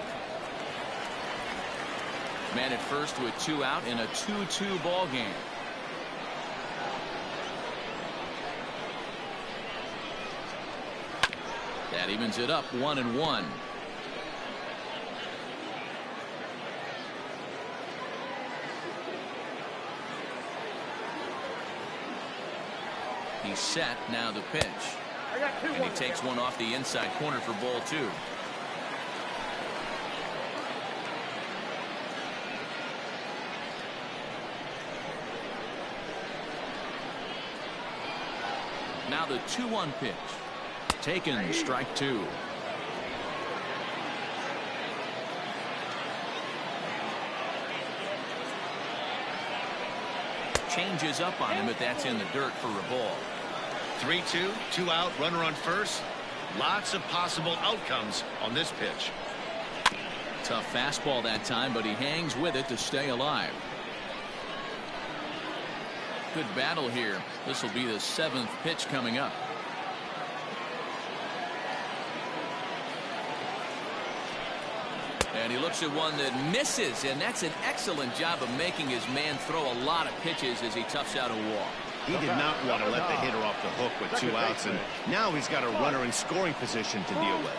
[SPEAKER 1] Man at first with 2 out in a 2-2 ball game. That evens it up 1-1. He's set. Now the pitch. And he takes one off the inside corner for ball 2. Now the 2-1 pitch. Taken, strike 2. Changes up on him, but that's in the dirt for a ball.
[SPEAKER 3] 3-2, 2 out, runner on first. Lots of possible outcomes on this pitch.
[SPEAKER 1] Tough fastball that time, but he hangs with it to stay alive. Good battle here. This will be the 7th pitch coming up. And he looks at one that misses, and that's an excellent job of making his man throw a lot of pitches as he toughs out a walk.
[SPEAKER 3] He did not want to let the hitter off the hook with 2 outs, and now he's got a runner in scoring position to deal with.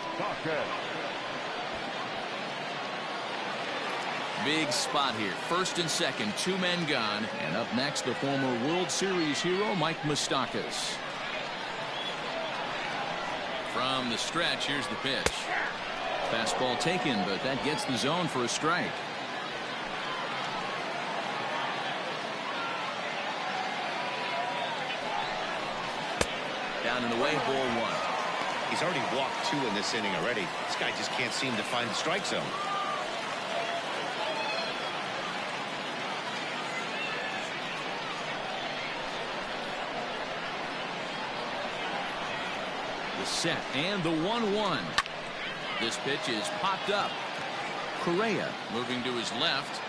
[SPEAKER 1] Big spot here. First and second, 2 men gone. And up next, the former World Series hero, Mike Moustakas. From the stretch, here's the pitch. Fastball taken, but that gets the zone for a strike. Down and away, ball 1.
[SPEAKER 3] He's already walked 2 in this inning already. This guy just can't seem to find the strike zone.
[SPEAKER 1] The set and the 1-1. This pitch is popped up. Correa moving to his left.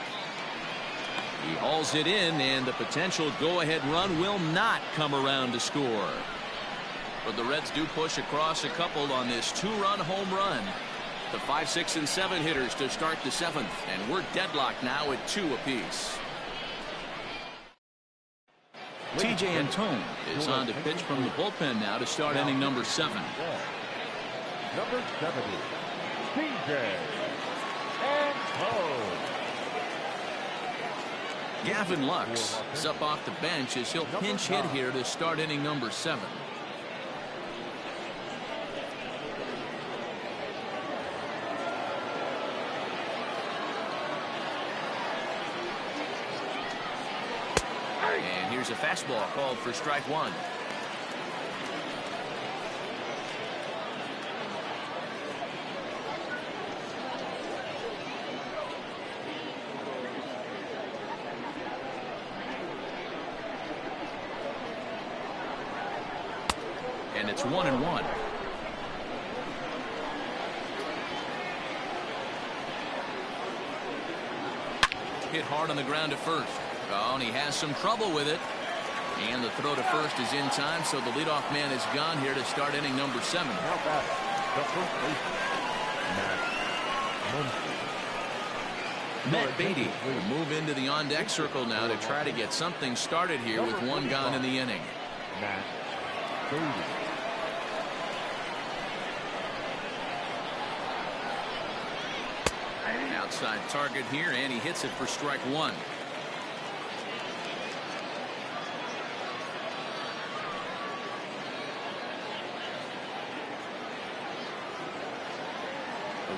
[SPEAKER 1] He hauls it in, and the potential go-ahead run will not come around to score. But the Reds do push across a couple on this 2-run home run. The 5, 6, and 7 hitters to start the 7th, and we're deadlocked now at 2 apiece. TJ Antone is on to pitch from the bullpen now to start inning number 7.
[SPEAKER 2] Number 70, TJ Antone.
[SPEAKER 1] Gavin Lux is up off the bench as he'll pinch hit here to start inning number 7. And here's a fastball called for strike 1. And it's 1-1. Hit hard on the ground to first. Oh, and he has some trouble with it. And the throw to first is in time, so the leadoff man is gone here to start inning number 7. Matt Beatty will move into the on-deck circle now to try to get something started here with 1 gone in the inning.
[SPEAKER 2] Matt Beatty.
[SPEAKER 1] Outside target here, and he hits it for strike 1.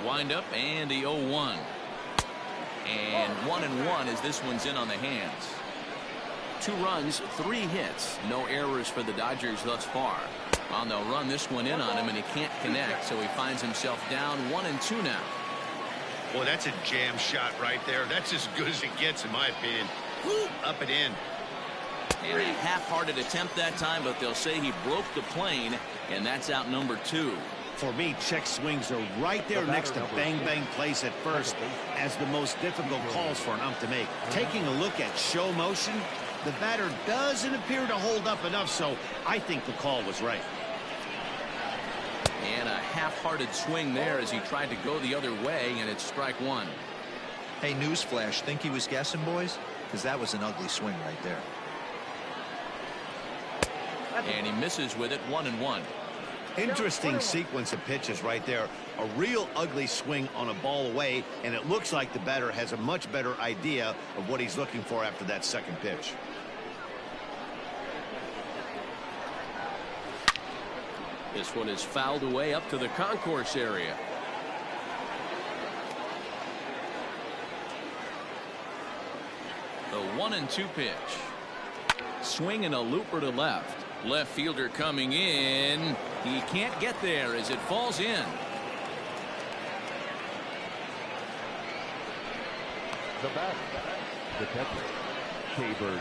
[SPEAKER 1] The windup and the 0-1. And 1-1 as this one's in on the hands. 2 runs, 3 hits. No errors for the Dodgers thus far. Well, they'll run this one in on him, and he can't connect, so he finds himself down 1-2 now.
[SPEAKER 3] Well, that's a jam shot right there. That's as good as it gets, in my opinion. Woo, up and in.
[SPEAKER 1] And a half-hearted attempt that time, but they'll say he broke the plane, and that's out number 2.
[SPEAKER 3] For me, check swings are right there next to bang-bang plays at first as the most difficult calls for an ump to make. Taking a look at show motion, the batter doesn't appear to hold up enough, so I think the call was right.
[SPEAKER 1] And a half-hearted swing there as he tried to go the other way, and it's strike 1.
[SPEAKER 4] Hey, newsflash, think he was guessing, boys? Because that was an ugly swing right there.
[SPEAKER 1] And he misses with it, 1-1.
[SPEAKER 3] Interesting sequence of pitches right there. A real ugly swing on a ball away, and it looks like the batter has a much better idea of what he's looking for after that second pitch.
[SPEAKER 1] This one is fouled away up to the concourse area. The 1-2 pitch. Swing and a looper to left. Left fielder coming in. He can't get there as it falls in.
[SPEAKER 2] The batter, the catcher, Keibert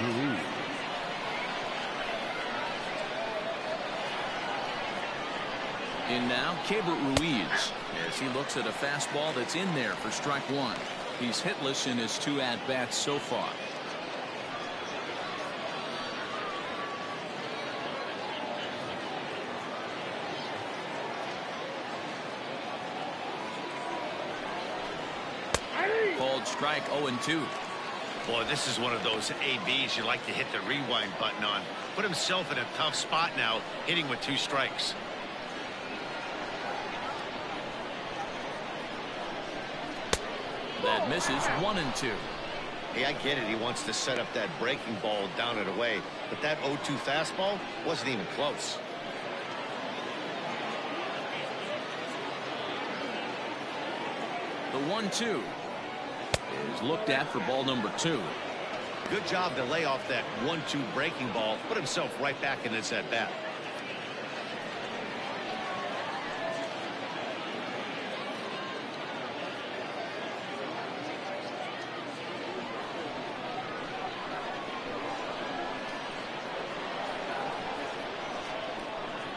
[SPEAKER 2] Ruiz.
[SPEAKER 1] In now, Keibert Ruiz as he looks at a fastball that's in there for strike 1. He's hitless in his 2 at-bats so far. Called strike 0-2.
[SPEAKER 3] Boy, this is one of those ABs you like to hit the rewind button on. Put himself in a tough spot now, hitting with 2 strikes.
[SPEAKER 1] That misses 1-2.
[SPEAKER 3] Hey, I get it. He wants to set up that breaking ball down and away, but that 0-2 fastball wasn't even close.
[SPEAKER 1] The 1-2 is looked at for ball number 2.
[SPEAKER 3] Good job to lay off that 1-2 breaking ball, put himself right back in this at bat.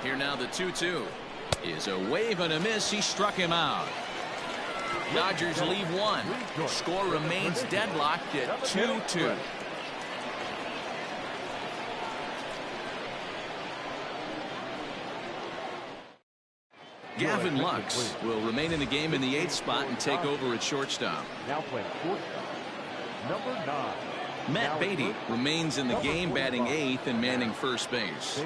[SPEAKER 1] Here now the 2-2 is a wave and a miss. He struck him out. Dodgers leave 1. Score remains deadlocked at 2-2. Gavin Lux will remain in the game in the 8th spot and take over at shortstop.
[SPEAKER 2] Now playing shortstop, number 9.
[SPEAKER 1] Matt Beatty remains in the game, batting 8th and manning first base.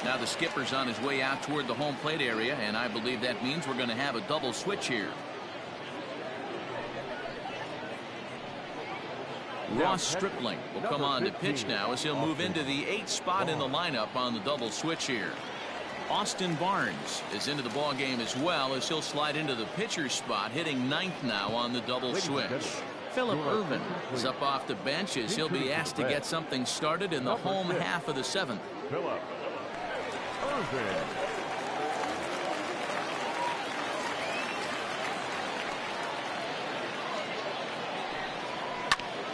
[SPEAKER 1] Now the skipper's on his way out toward the home plate area, and I believe that means we're going to have a double switch here. Ross Stripling will come on to pitch now as he'll move into the 8th spot in the lineup on the double switch here. Austin Barnes is into the ball game as well as he'll slide into the pitcher's spot, hitting 9th now on the double switch. Phillip Ervin is up off the bench as he'll be asked to get something started in the home half of the 7th.
[SPEAKER 2] Phillip Ervin.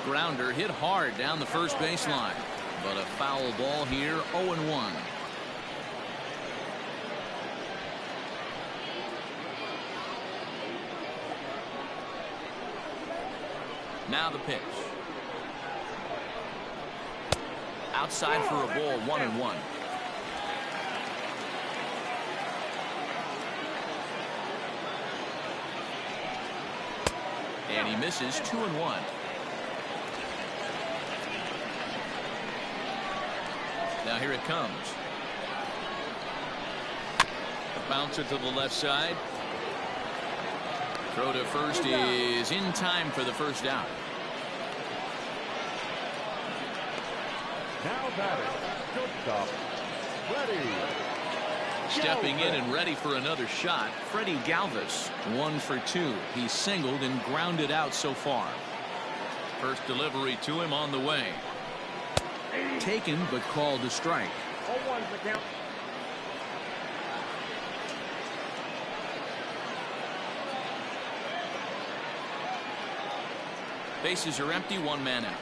[SPEAKER 1] Grounder hit hard down the first baseline, but a foul ball here, 0-1. Now the pitch. Outside for a ball, 1-1. And he misses 2-1. Now here it comes. A bouncer to the left side. Throw to first is in time for the first out.
[SPEAKER 2] Now batting, shortstop, ready.
[SPEAKER 1] Stepping in and ready for another shot, Freddie Galvis. 1 for 2. He's singled and grounded out so far. First delivery to him on the way. Taken but called a strike.
[SPEAKER 5] 0-1's the count.
[SPEAKER 1] Bases are empty, 1 man out.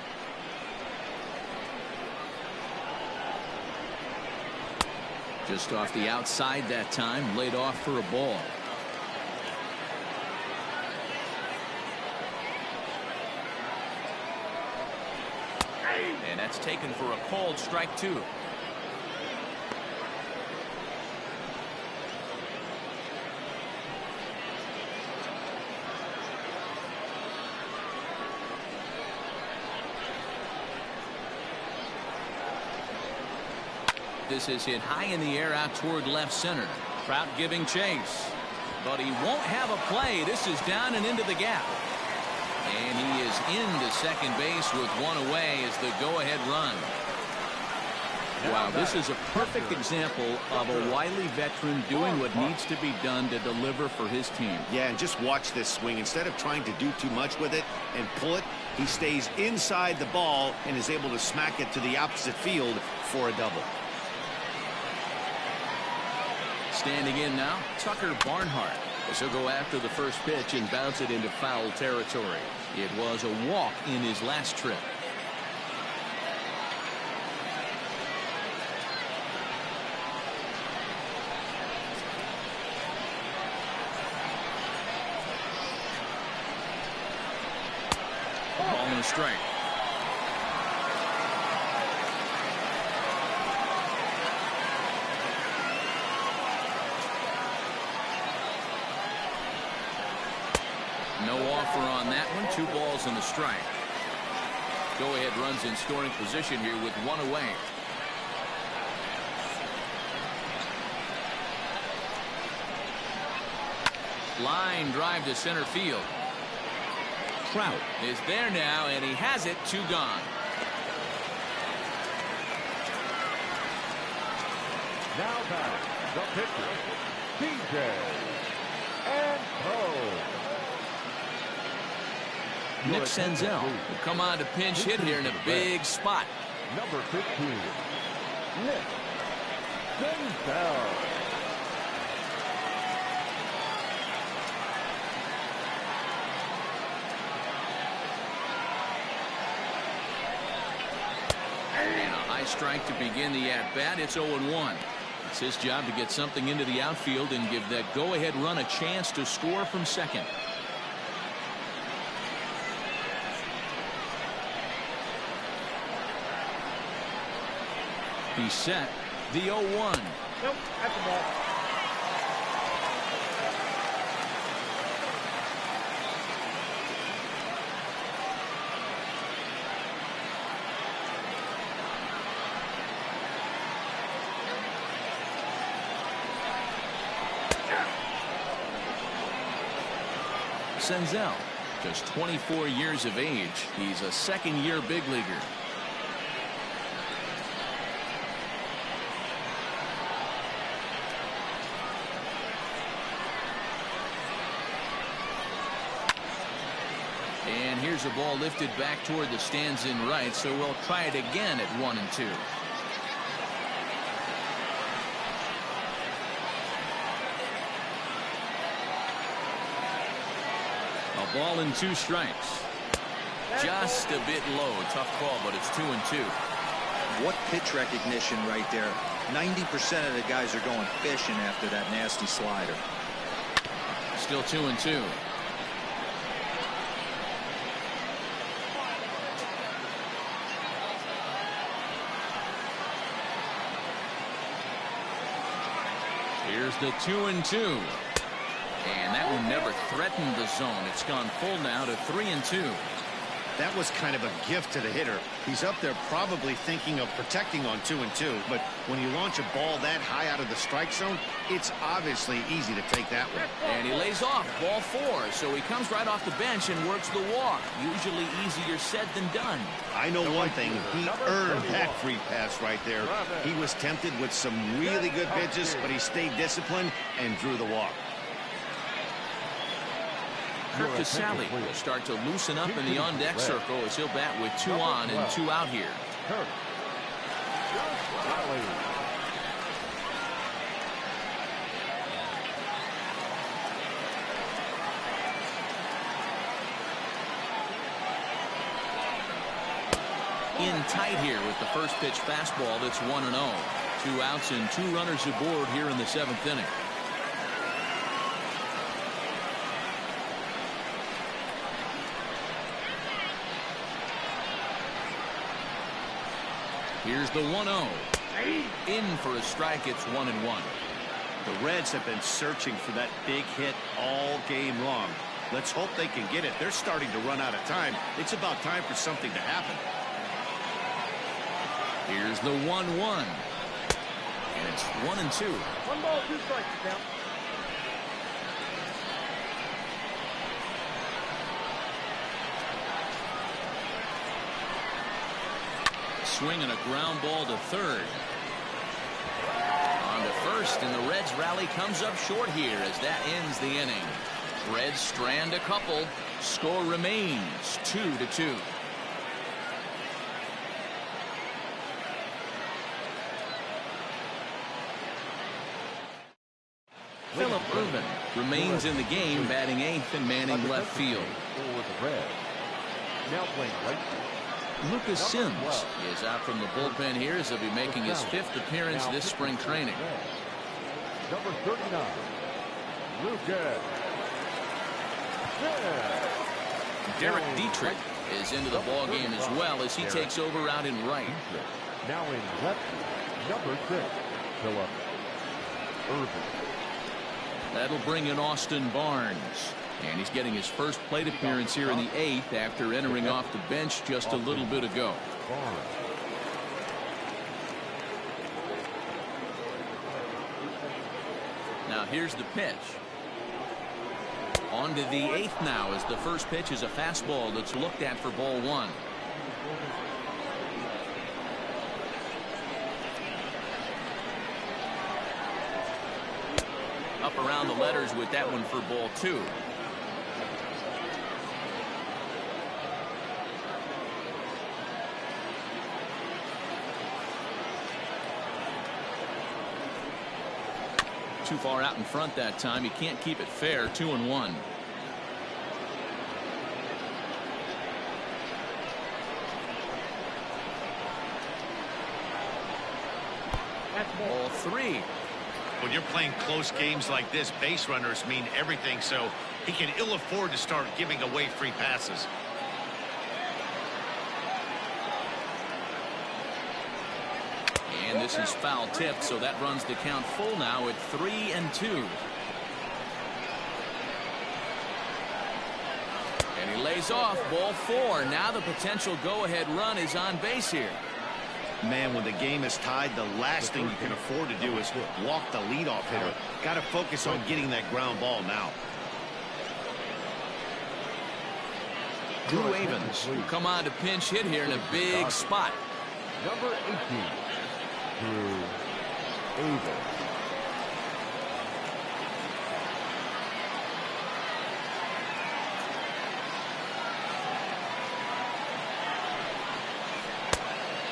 [SPEAKER 1] Just off the outside that time, laid off for a ball. And that's taken for a called strike 2. This is hit high in the air out toward left center. Trout giving chase. But he won't have a play. This is down and into the gap. And he is into second base with 1 away as the go-ahead run. Wow, this is a perfect example of a wily veteran doing what needs to be done to deliver for his team.
[SPEAKER 3] Yeah, and just watch this swing. Instead of trying to do too much with it and pull it, he stays inside the ball and is able to smack it to the opposite field for a double.
[SPEAKER 1] Standing in now, Tucker Barnhart. As he'll go after the first pitch and bounce it into foul territory. It was a walk in his last trip. Ball and a strike. No offer on that one. 2 balls and a strike. Go-ahead runs in scoring position here with 1 away. Line drive to center field. Trout is there now, and he has it. 2 gone.
[SPEAKER 2] Now back, the pitcher, DJ and
[SPEAKER 1] Nick Senzel will come on to pinch hit here in a big spot.
[SPEAKER 2] Number 15, Nick Senzel.
[SPEAKER 1] And a high strike to begin the at-bat. It's 0-1. It's his job to get something into the outfield and give that go-ahead run a chance to score from second. He's set. The 0-1.
[SPEAKER 5] Nope, that's the ball.
[SPEAKER 1] Senzel, just 24 years of age. He's a second-year big leaguer. And here's a ball lifted back toward the stands in right, so we'll try it again at 1-2. A ball and 2 strikes. Just a bit low. Tough call, but it's 2-2.
[SPEAKER 4] What pitch recognition right there. 90% of the guys are going fishing after that nasty slider.
[SPEAKER 1] Still 2-2. Here's the 2-2. And that one never threatened the zone. It's gone full now to 3-2.
[SPEAKER 3] That was kind of a gift to the hitter. He's up there probably thinking of protecting on 2-2, but when you launch a ball that high out of the strike zone, it's obviously easy to take that one.
[SPEAKER 1] And he lays off, ball 4, so he comes right off the bench and works the walk. Usually easier said than done.
[SPEAKER 3] I know one thing, he earned that free pass right there. He was tempted with some really good pitches, but he stayed disciplined and drew the walk.
[SPEAKER 1] Kirk Casale will start to loosen up in the on-deck circle as he'll bat with 2 on and 2 out here. In tight here with the first pitch fastball that's 1-0. 2 outs and 2 runners aboard here in the 7th inning. Here's the 1-0. In for a strike. It's 1-1.
[SPEAKER 3] The Reds have been searching for that big hit all game long. Let's hope they can get it. They're starting to run out of time. It's about time for something to happen.
[SPEAKER 1] Here's the 1-1. And it's 1-2.
[SPEAKER 5] 1 ball, 2 strikes now.
[SPEAKER 1] Swing and a ground ball to third. On to first, and the Reds rally comes up short here as that ends the inning. Reds strand a couple. Score remains 2-2. Phillip Ervin remains in the game, batting 8th and manning left field.
[SPEAKER 2] Now playing right field.
[SPEAKER 1] Lucas Sims is out from the bullpen here as he'll be making his 5th appearance this spring training.
[SPEAKER 2] Number 39, Lucas Sims.
[SPEAKER 1] Derek Dietrich is into the ball game as well as he takes over out in right.
[SPEAKER 2] Now in left field, number 6, Phillip Ervin.
[SPEAKER 1] That'll bring in Austin Barnes. And he's getting his first plate appearance here in the 8th after entering off the bench just a little bit ago. Now here's the pitch. On to the 8th now as the first pitch is a fastball that's looked at for ball 1. Up around the letters with that one for ball 2. Too far out in front that time. He can't keep it fair. 2-1.
[SPEAKER 5] That's
[SPEAKER 1] Ball 3.
[SPEAKER 3] When you're playing close games like this, base runners mean everything, so he can ill afford to start giving away free passes.
[SPEAKER 1] And this is foul tipped, so that runs the count full now at 3-2. And he lays off ball 4. Now the potential go-ahead run is on base here.
[SPEAKER 3] Man, when the game is tied, the last thing you can afford to do is walk the leadoff hitter. Got to focus on getting that ground ball now.
[SPEAKER 1] Drew Avens will come on to pinch hit here in a big spot.
[SPEAKER 2] Number 18, Drew Avens.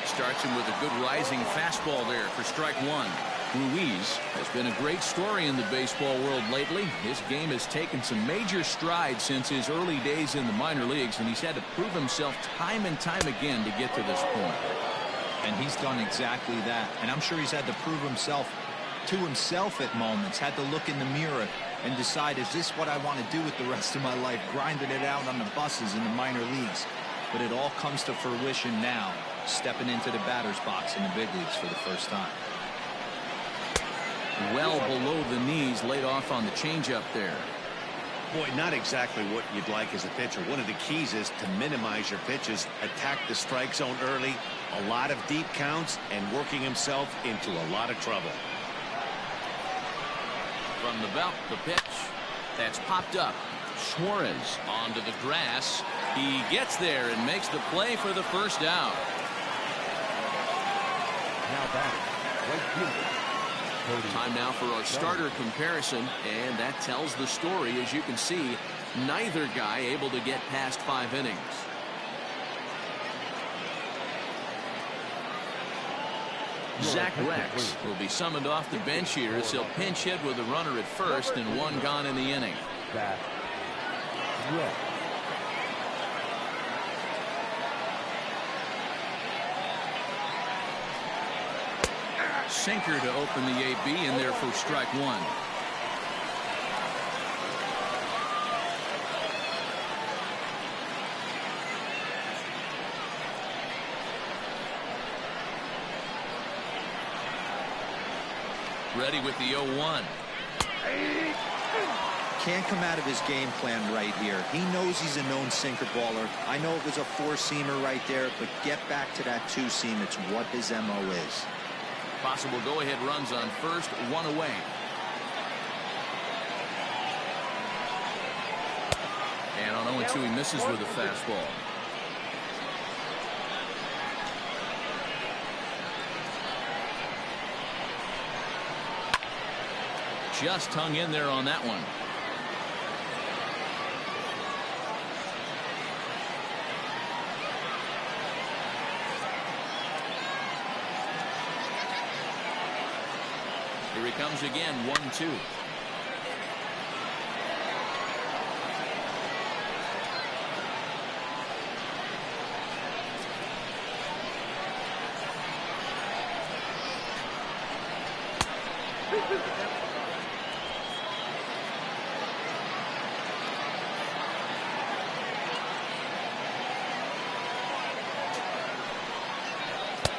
[SPEAKER 1] Starts him with a good rising fastball there for strike 1. Ruiz has been a great story in the baseball world lately. His game has taken some major strides since his early days in the minor leagues, and he's had to prove himself time and time again to get to this point.
[SPEAKER 4] And he's done exactly that. And I'm sure he's had to prove himself to himself at moments, had to look in the mirror and decide, is this what I want to do with the rest of my life, grinding it out on the buses in the minor leagues. But it all comes to fruition now, stepping into the batter's box in the big leagues for the first time.
[SPEAKER 1] Well below the knees, laid off on the changeup there.
[SPEAKER 3] Boy, not exactly what you'd like as a pitcher. One of the keys is to minimize your pitches, attack the strike zone early, a lot of deep counts, and working himself into a lot of trouble.
[SPEAKER 1] From the belt, the pitch. That's popped up. Suarez onto the grass. He gets there and makes the play for the first out.
[SPEAKER 2] Now back, right fielder.
[SPEAKER 1] Time now for our starter comparison, and that tells the story. As you can see, neither guy able to get past 5 innings. Zach Rex will be summoned off the bench here as he'll pinch hit with a runner at first and 1 gone in the inning.
[SPEAKER 2] Zach Rex.
[SPEAKER 1] Sinker to open the AB in there for strike 1. Ready with the 0-1.
[SPEAKER 4] Can't come out of his game plan right here. He knows he's a known sinker baller. I know it was a 4-seamer right there, but get back to that 2-seam. It's what his MO is.
[SPEAKER 1] Possible go-ahead runs on first, 1 away. And on 0-2, he misses with a fastball. Just hung in there on that one. Here he comes again, 1-2.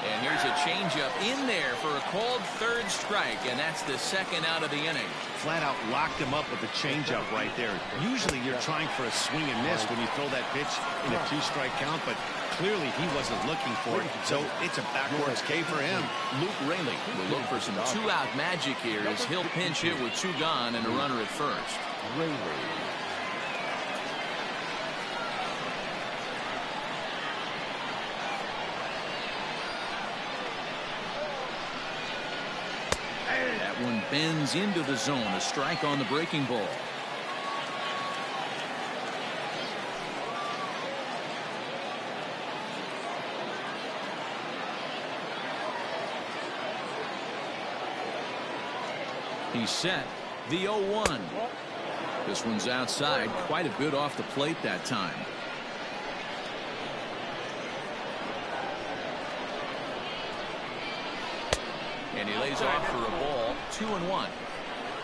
[SPEAKER 1] And here's a changeup in there for a called 3rd strike, and that's the 2nd out of the inning.
[SPEAKER 3] Flat out locked him up with a changeup right there. Usually you're trying for a swing and miss when you throw that pitch in a 2-strike count, but clearly he wasn't looking for it, so it's a backwards K for him.
[SPEAKER 1] Luke Raley will look for some 2-out magic here as he'll pinch hit with 2 gone and a runner at first.
[SPEAKER 2] Raley.
[SPEAKER 1] That one bends into the zone. A strike on the breaking ball. He's set. The 0-1. This one's outside, quite a bit off the plate that time. And he lays off for a ball. 2-1.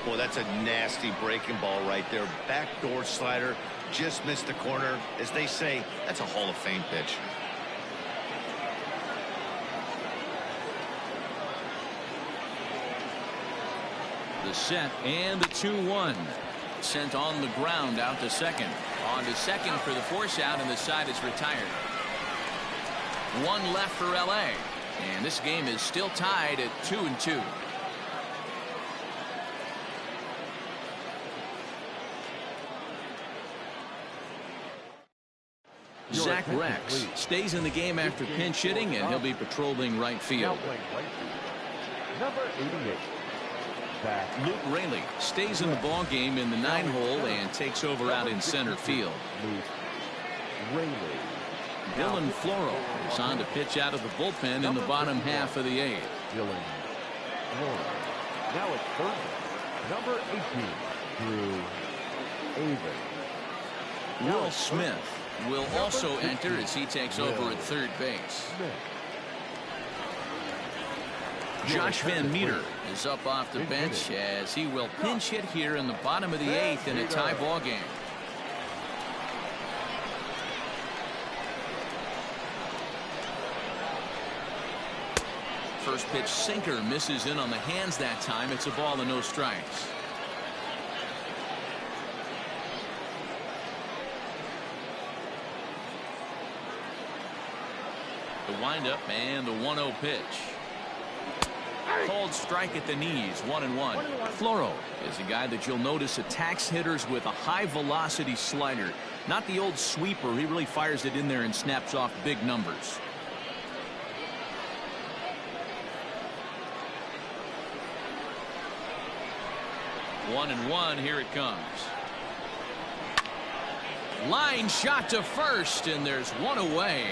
[SPEAKER 3] Boy, that's a nasty breaking ball right there. Backdoor slider, just missed the corner. As they say, that's a Hall of Fame pitch.
[SPEAKER 1] The set and the 2-1. Sent on the ground out to second. On to second for the force out, and the side is retired. 1 left for LA. And this game is still tied at 2-2. Zach Rex stays in the game after pinch hitting, and he'll be patrolling right field.
[SPEAKER 2] Number 88.
[SPEAKER 1] Luke Raley stays in the ball game in the 9-hole and takes over out in center field.
[SPEAKER 2] Raley.
[SPEAKER 1] Dylan Floro is on to pitch out of the bullpen in the bottom half of the 8th.
[SPEAKER 2] Dylan Floro. Now it's third. Number 18. Drew Avon.
[SPEAKER 1] Will Smith will also enter as he takes over at third base. Josh Van Meter is up off the bench as he will pinch hit here in the bottom of the 8th in a tie ball game. First pitch sinker misses in on the hands that time. It's a ball and no strikes. The windup and the 1-0 pitch. Called strike at the knees, 1-1. Floro is a guy that you'll notice attacks hitters with a high velocity slider. Not the old sweeper. He really fires it in there and snaps off big numbers. One and one, here it comes. Line shot to first, and there's one away.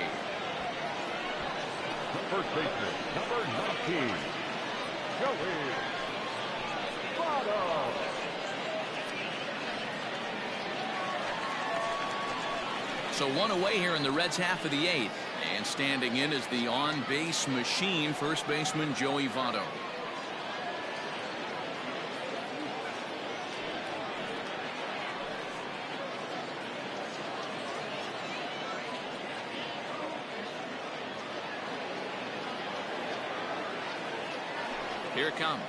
[SPEAKER 2] The first baseman, number 19, Joey Votto.
[SPEAKER 1] So one away here in the Reds' half of the 8th. And standing in is the on-base machine, first baseman Joey Votto. Here it comes.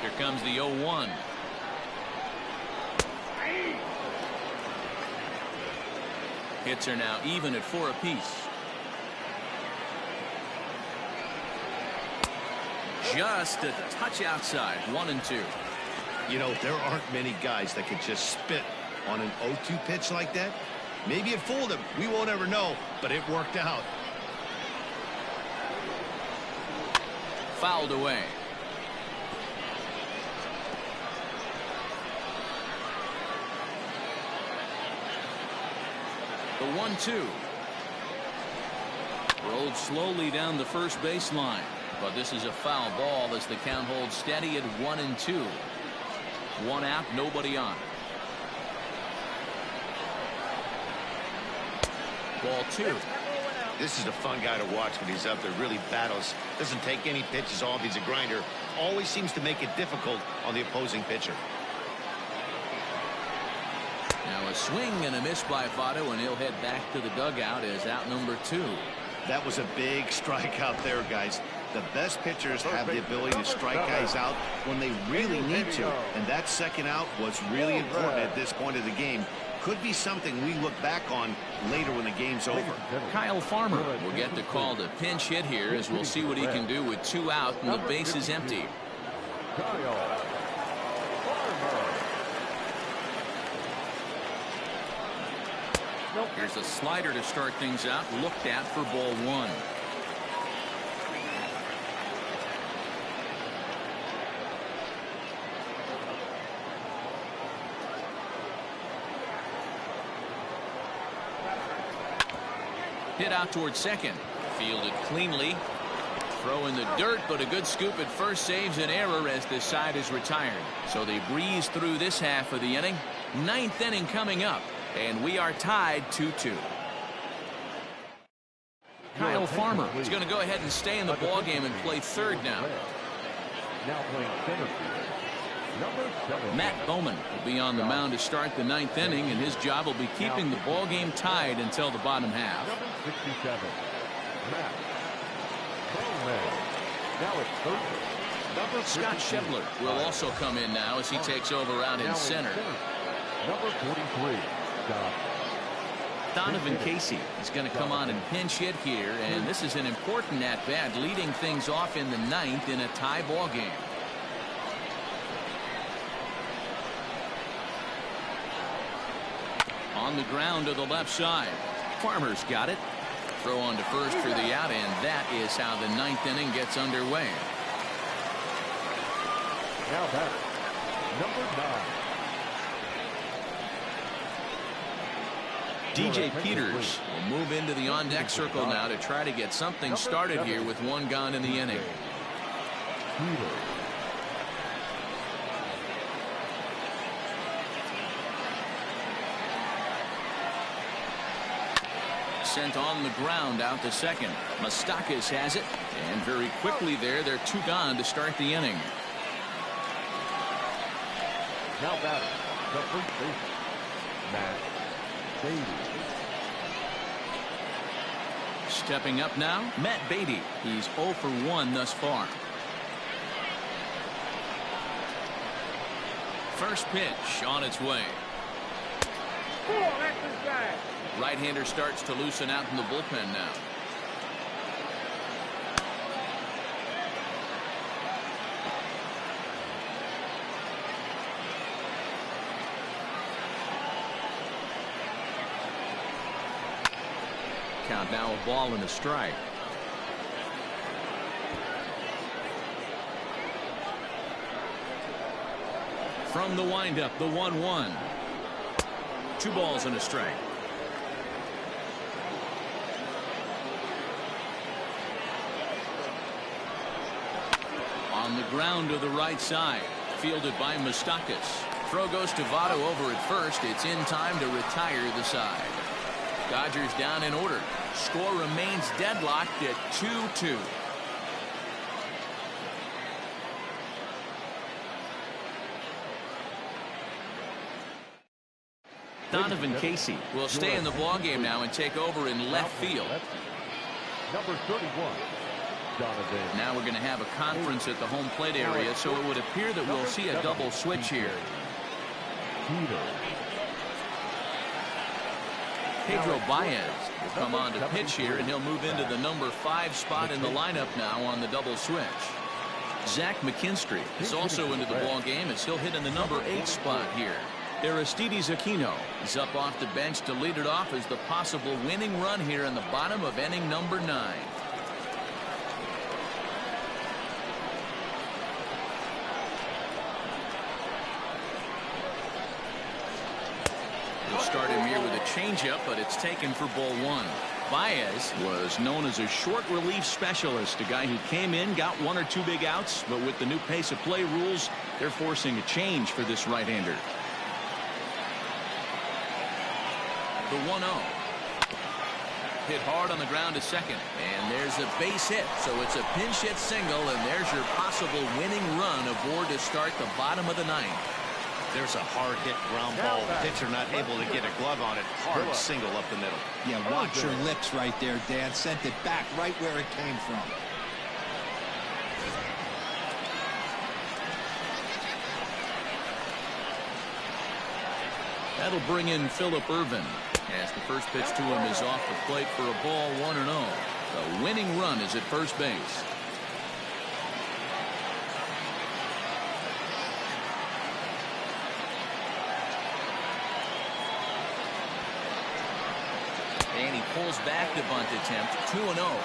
[SPEAKER 1] Here comes the 0-1. Hits are now even at 4 apiece. Just a touch outside, 1-2.
[SPEAKER 3] You know, there aren't many guys that could just spit on an 0-2 pitch like that. Maybe it fooled him. We won't ever know, but it worked out.
[SPEAKER 1] Fouled away. The 1-2. Rolled slowly down the first baseline, but this is a foul ball as the count holds steady at 1-2. One out, nobody on. Ball 2.
[SPEAKER 3] This is a fun guy to watch when he's up there. Really battles. Doesn't take any pitches off. He's a grinder. Always seems to make it difficult on the opposing pitcher.
[SPEAKER 1] Now a swing and a miss by Votto, and he'll head back to the dugout as out number 2.
[SPEAKER 3] That was a big strikeout there, guys. The best pitchers have the ability to strike guys out when they really need to. And that second out was really important at this point of the game. Could be something we look back on later when the game's over.
[SPEAKER 1] Kyle Farmer will get the call to pinch hit here, as we'll see what he can do with 2 out and the base is empty.
[SPEAKER 2] Kyle Farmer.
[SPEAKER 1] Here's a slider to start things out, looked at for ball 1. Hit out towards second. Fielded cleanly. Throw in the dirt, but a good scoop at first saves an error as this side is retired. So they breeze through this half of the inning. 9th inning coming up, and we are tied 2-2. Kyle Farmer is going to go ahead and stay in the ballgame and play third now.
[SPEAKER 2] Now playing center field, number 7.
[SPEAKER 1] Matt Bowman will be on the mound to start the 9th inning, and his job will be keeping the ballgame tied until the bottom half.
[SPEAKER 2] Number 67, Matt Bowman. Now it's third. Number
[SPEAKER 1] Scott
[SPEAKER 2] 52,
[SPEAKER 1] Schebler will also come in now as he takes over out in center.
[SPEAKER 2] Number 43, Scott.
[SPEAKER 1] Donovan Casey is going to come on and pinch hit here, and this is an important at-bat, leading things off in the 9th in a tie ball game. On the ground to the left side. Farmer's got it. Throw on to first for the out, and that is how the 9th inning gets underway.
[SPEAKER 2] Now batter, number 9.
[SPEAKER 1] DJ Peters will move into the on-deck circle now to try to get something started here with 1 gone in the inning. Sent on the ground out to second. Moustakas has it, and very quickly there, they're 2 gone to start the inning.
[SPEAKER 2] Now batter, the first baseman, Matt Beatty.
[SPEAKER 1] Stepping up now, Matt Beatty. He's 0 for 1 thus far. First pitch on its way.
[SPEAKER 5] That's his guy.
[SPEAKER 1] Right-hander starts to loosen out in the bullpen now. Count now, a ball and a strike. From the windup, the 1-1. 2 balls and a strike. On the ground to the right side. Fielded by Moustakas. Throw goes to Votto over at first. It's in time to retire the side. Dodgers down in order. Score remains deadlocked at 2-2. Donovan Casey will stay in the ballgame now and take over in left field.
[SPEAKER 2] Number 31, Donovan.
[SPEAKER 1] Now we're going to have a conference at the home plate area, so it would appear that we'll see a double switch here. Pedro Baez will come on to pitch here, and he'll move into the number 5 spot in the lineup now on the double switch. Zach McKinstry is also into the ballgame as he'll hit in the number 8 spot here. Aristides Aquino is up off the bench to lead it off as the possible winning run here in the bottom of inning number 9. He'll start him here with a changeup, but it's taken for ball 1. Baez was known as a short relief specialist, a guy who came in, got 1 or 2 big outs, but with the new pace of play rules, they're forcing a change for this right-hander. The 1-0. Hit hard on the ground to second, and there's a base hit, so it's a pinch hit single, and there's your possible winning run aboard to start the bottom of the 9th.
[SPEAKER 3] There's a hard hit ground ball. Pitcher not able to get a glove on it. Hard single up the middle.
[SPEAKER 4] Yeah, watch your lips right there, Dan. Sent it back right where it came from.
[SPEAKER 1] That'll bring in Phillip Ervin as the first pitch to him is off the plate for a ball, 1-0. The winning run is at first base. And he pulls back the bunt attempt, 2-0.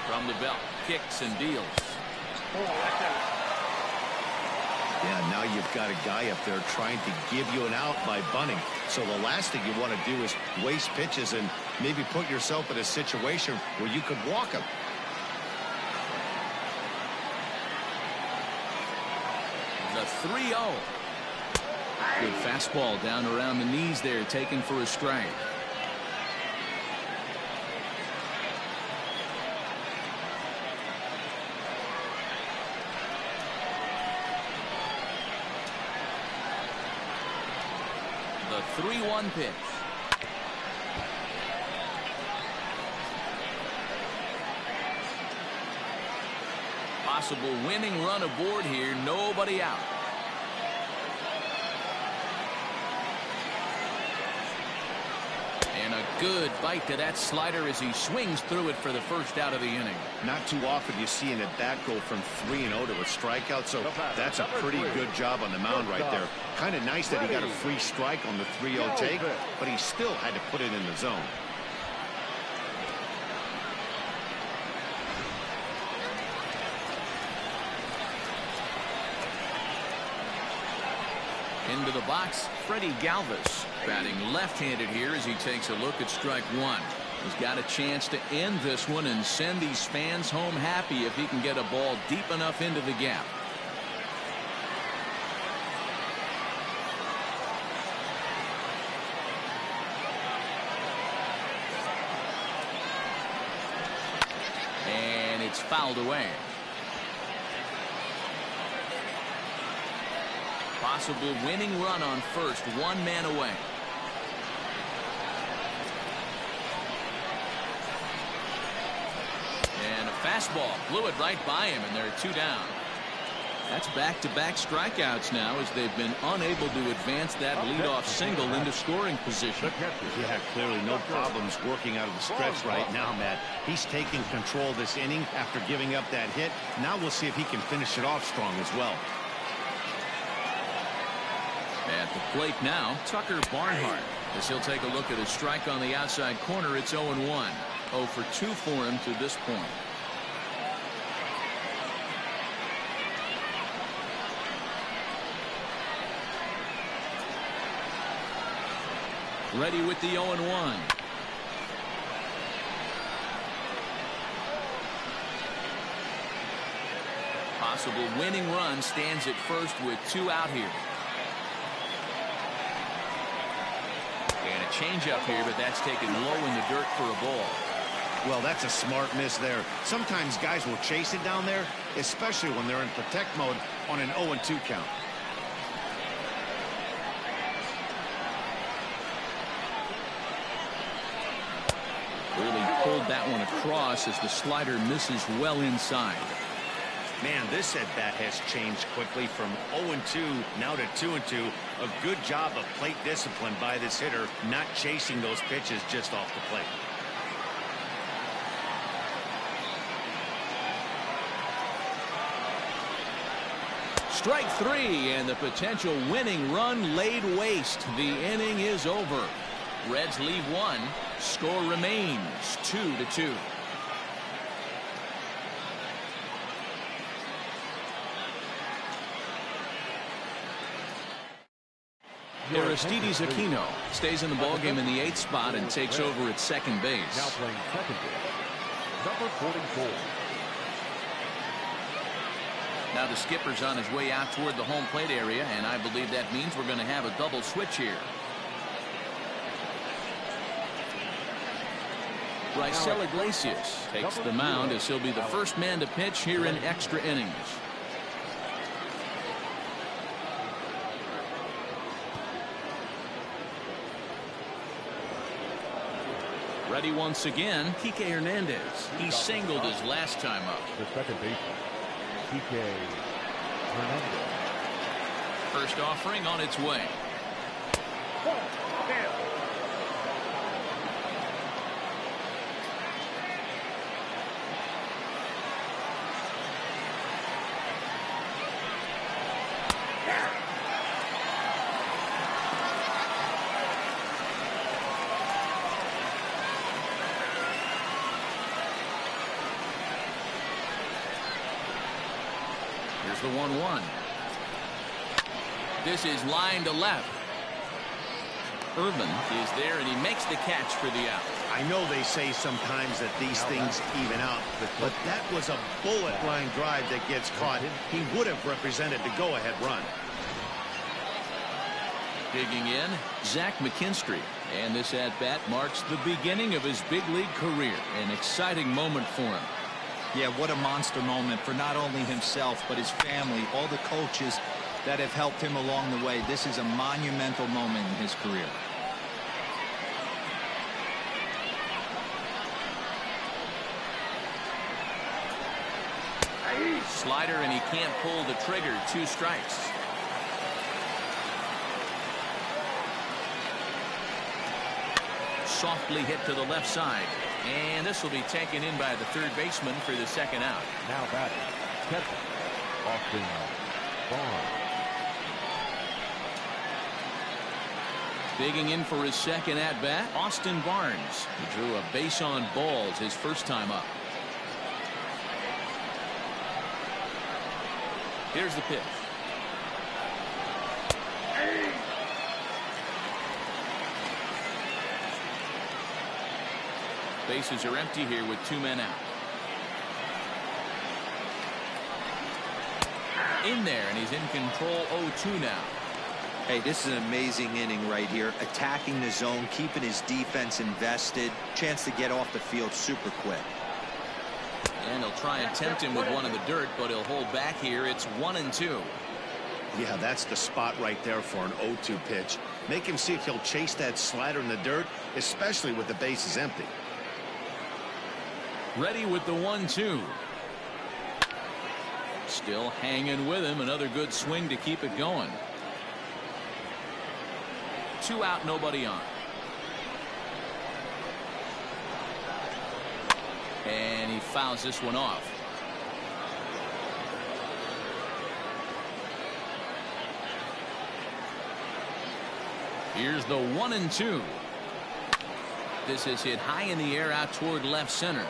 [SPEAKER 1] From the belt, kicks and deals.
[SPEAKER 3] Yeah, now you've got a guy up there trying to give you an out by bunting. So the last thing you want to do is waste pitches and maybe put yourself in a situation where you could walk him.
[SPEAKER 1] The 3-0. Good fastball down around the knees there, taken for a strike. The 3-1 pitch. Possible winning run aboard here, nobody out. And a good bite to that slider as he swings through it for the first out of the inning.
[SPEAKER 3] Not too often you see an at-bat go from 3-0 to a strikeout, so that's a pretty good job on the mound right there. Kind of nice that he got a free strike on the 3-0 take, but he still had to put it in the zone.
[SPEAKER 1] Into the box, Freddie Galvis, batting left-handed here as he takes a look at strike 1. He's got a chance to end this one and send these fans home happy if he can get a ball deep enough into the gap. And it's fouled away. Possible winning run on first, 1 man away. Fastball blew it right by him, and there are 2 down. That's back-to-back strikeouts now as they've been unable to advance that leadoff single into scoring position.
[SPEAKER 3] Yeah, clearly no problems working out of the stretch right now, Matt. He's taking control this inning after giving up that hit. Now we'll see if he can finish it off strong as well.
[SPEAKER 1] At the plate now, Tucker Barnhart, as he'll take a look at a strike on the outside corner. It's 0-1. 0 for 2 for him to this point. Ready with the 0-1. Possible winning run stands at first with 2 out here. And a changeup here, but that's taken low in the dirt for a ball.
[SPEAKER 3] Well, that's a smart miss there. Sometimes guys will chase it down there, especially when they're in protect mode on an 0-2 count.
[SPEAKER 1] Really pulled that one across as the slider misses well inside.
[SPEAKER 3] Man, this at-bat has changed quickly from 0-2 now to 2-2. A good job of plate discipline by this hitter, not chasing those pitches just off the plate.
[SPEAKER 1] Strike 3, and the potential winning run laid waste. The inning is over. Reds leave 1. Score remains 2-2. Aristides Aquino stays in the ballgame in the 8th spot and takes over at second base.
[SPEAKER 2] Now playing second base, number 44.
[SPEAKER 1] Now the skipper's on his way out toward the home plate area, and I believe that means we're going to have a double switch here. Raisel Iglesias takes the mound as he'll be the first man to pitch here in extra innings. Ready once again, Kike Hernandez. He singled his last time up.
[SPEAKER 2] The second baseman, Kike Hernandez.
[SPEAKER 1] First offering on its way. Here's the 1-1. This is line to left. Irvin is there, and he makes the catch for the out.
[SPEAKER 3] I know they say sometimes that these things even out, but that was a bullet line drive that gets caught. He would have represented the go-ahead run.
[SPEAKER 1] Digging in, Zach McKinstry. And this at-bat marks the beginning of his big league career. An exciting moment for him.
[SPEAKER 4] Yeah, what a monster moment for not only himself, but his family, all the coaches that have helped him along the way. This is a monumental moment in his career.
[SPEAKER 1] Slider, and he can't pull the trigger. 2 strikes. Softly hit to the left side. And this will be taken in by the third baseman for the second out.
[SPEAKER 2] Now batting, Kevin Austin Barnes.
[SPEAKER 1] Digging in for his second at-bat, Austin Barnes. He drew a base on balls his first time up. Here's the pitch. Bases are empty here with 2 men out. In there, and he's in control. 0-2 now.
[SPEAKER 6] Hey, this is an amazing inning right here. Attacking the zone, keeping his defense invested. Chance to get off the field super quick.
[SPEAKER 1] And he'll try and tempt him with one in the dirt, but he'll hold back here. It's 1-2.
[SPEAKER 3] Yeah, that's the spot right there for an 0-2 pitch. Make him see if he'll chase that slider in the dirt, especially with the bases empty.
[SPEAKER 1] Ready with the 1-2. Still hanging with him. Another good swing to keep it going. 2 out, nobody on. And he fouls this one off. Here's the 1-2. This is hit high in the air out toward left center.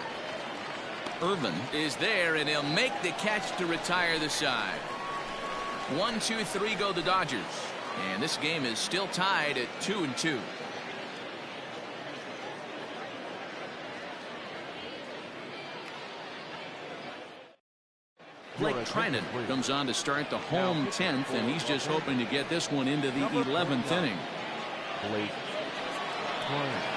[SPEAKER 1] Irvin is there, and he'll make the catch to retire the side. 1, 2, 3 go the Dodgers. And this game is still tied at 2-2. Blake Trinan comes on to start the home 10th, and he's just hoping to get this one into the 11th inning.
[SPEAKER 2] Blake Trinan.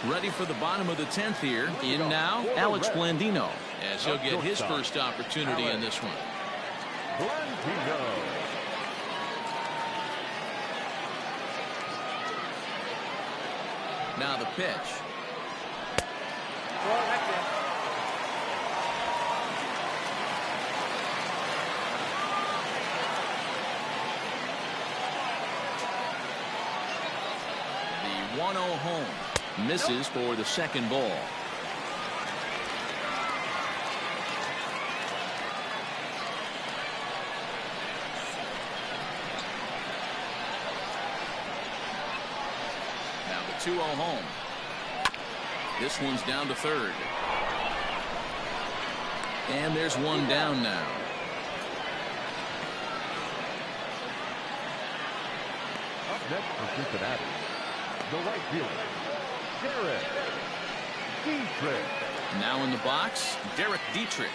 [SPEAKER 1] Ready for the bottom of the 10th here. In now, Alex Blandino, as he'll get his first opportunity in this one.
[SPEAKER 2] Blandino.
[SPEAKER 1] Now the pitch.
[SPEAKER 5] Well, that's it.
[SPEAKER 1] The 1-0 home. Misses for the second ball. Now the 2-0 home. This one's down to third. And there's one down now.
[SPEAKER 2] Up next for Cincinnati, the right fielder, Derek Dietrich.
[SPEAKER 1] Now in the box, Derek Dietrich.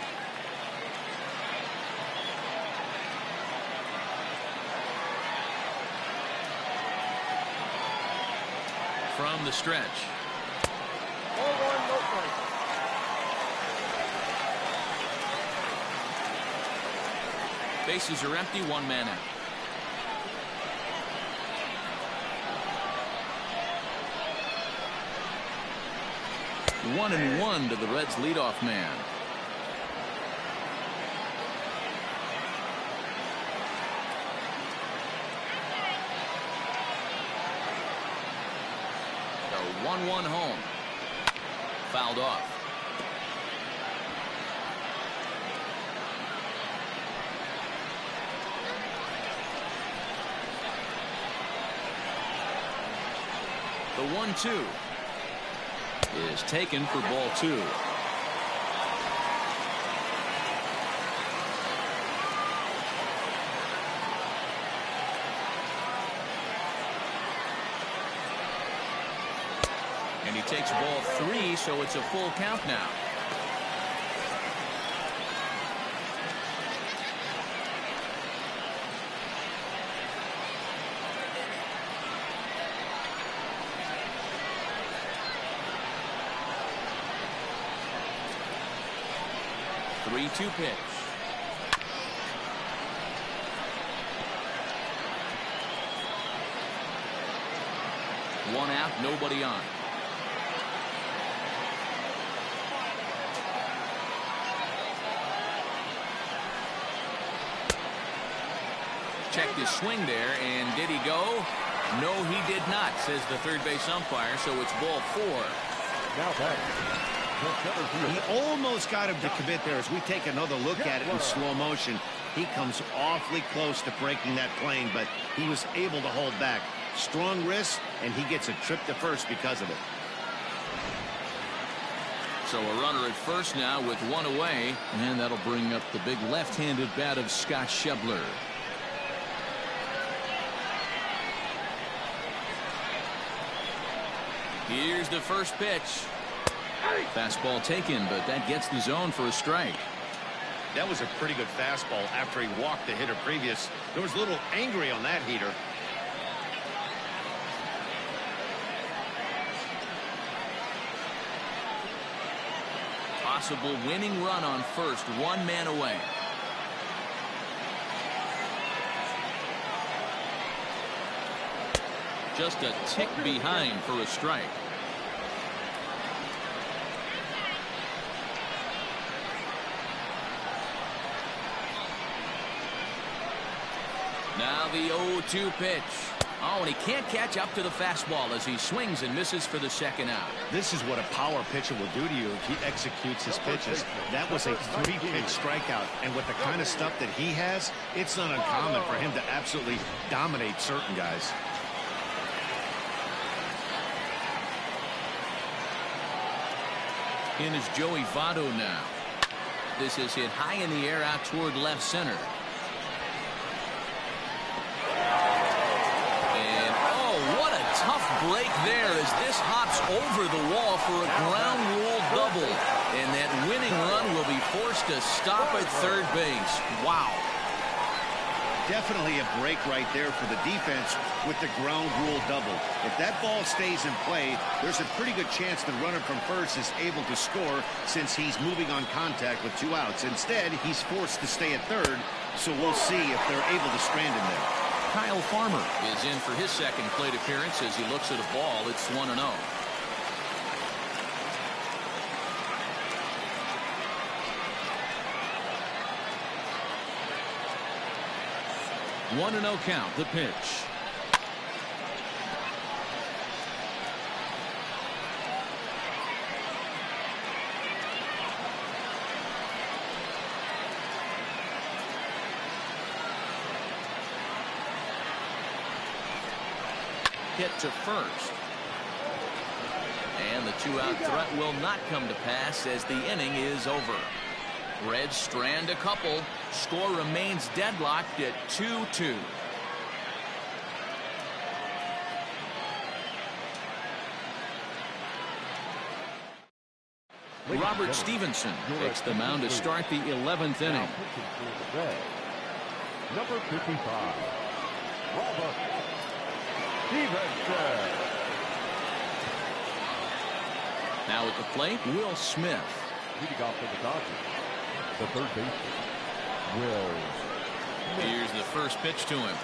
[SPEAKER 1] From the stretch.
[SPEAKER 5] 4-1, no strikes.
[SPEAKER 1] Bases are empty, 1 man out. One and 1 to the Reds leadoff man. The 1-1 home. Fouled off. The 1-2 is taken for ball 2. And he takes ball 3, so it's a full count now. Three-two pitch. One out, nobody on. Checked his swing there, and did he go? No, he did not, says the third base umpire, so it's ball 4.
[SPEAKER 2] Now back.
[SPEAKER 3] He almost got him to commit there. As we take another look at it in slow motion, he comes awfully close to breaking that plane, but he was able to hold back. Strong wrist, and he gets a trip to first because of it.
[SPEAKER 1] So a runner at first now with 1 away, and that'll bring up the big left-handed bat of Scott Schebler. Here's the first pitch. Fastball taken, but that gets the zone for a strike.
[SPEAKER 3] That was a pretty good fastball after he walked the hitter previous. There was a little angry on that heater.
[SPEAKER 1] Possible winning run on first, 1 man away. Just a tick behind for a strike. Now the 0-2 pitch. Oh, and he can't catch up to the fastball as he swings and misses for the second out.
[SPEAKER 3] This is what a power pitcher will do to you if he executes his pitches. That was a 3-pitch strikeout, and with the kind of stuff that he has, it's not uncommon for him to absolutely dominate certain guys.
[SPEAKER 1] In is Joey Votto now. This is hit high in the air out toward left center. And oh, what a tough break there as this hops over the wall for a ground rule double. And that winning run will be forced to stop at third base. Wow.
[SPEAKER 3] Definitely a break right there for the defense with the ground rule double. If that ball stays in play, there's a pretty good chance the runner from first is able to score since he's moving on contact with 2 outs. Instead, he's forced to stay at third, so we'll see if they're able to strand him there.
[SPEAKER 1] Kyle Farmer is in for his second plate appearance as he looks at a ball. It's 1-0. One and 0 count. The pitch. Hit to first. And the 2-out threat will not come to pass as the inning is over. Reds strand a couple. Score remains deadlocked at 2-2. Robert Stevenson takes the mound to start the 11th inning.
[SPEAKER 2] Number 55, Robert Stevenson.
[SPEAKER 1] Now at the plate, Will Smith.
[SPEAKER 2] Leading off for the Dodgers, the third baseman, Will Smith.
[SPEAKER 1] Here's the first pitch to him.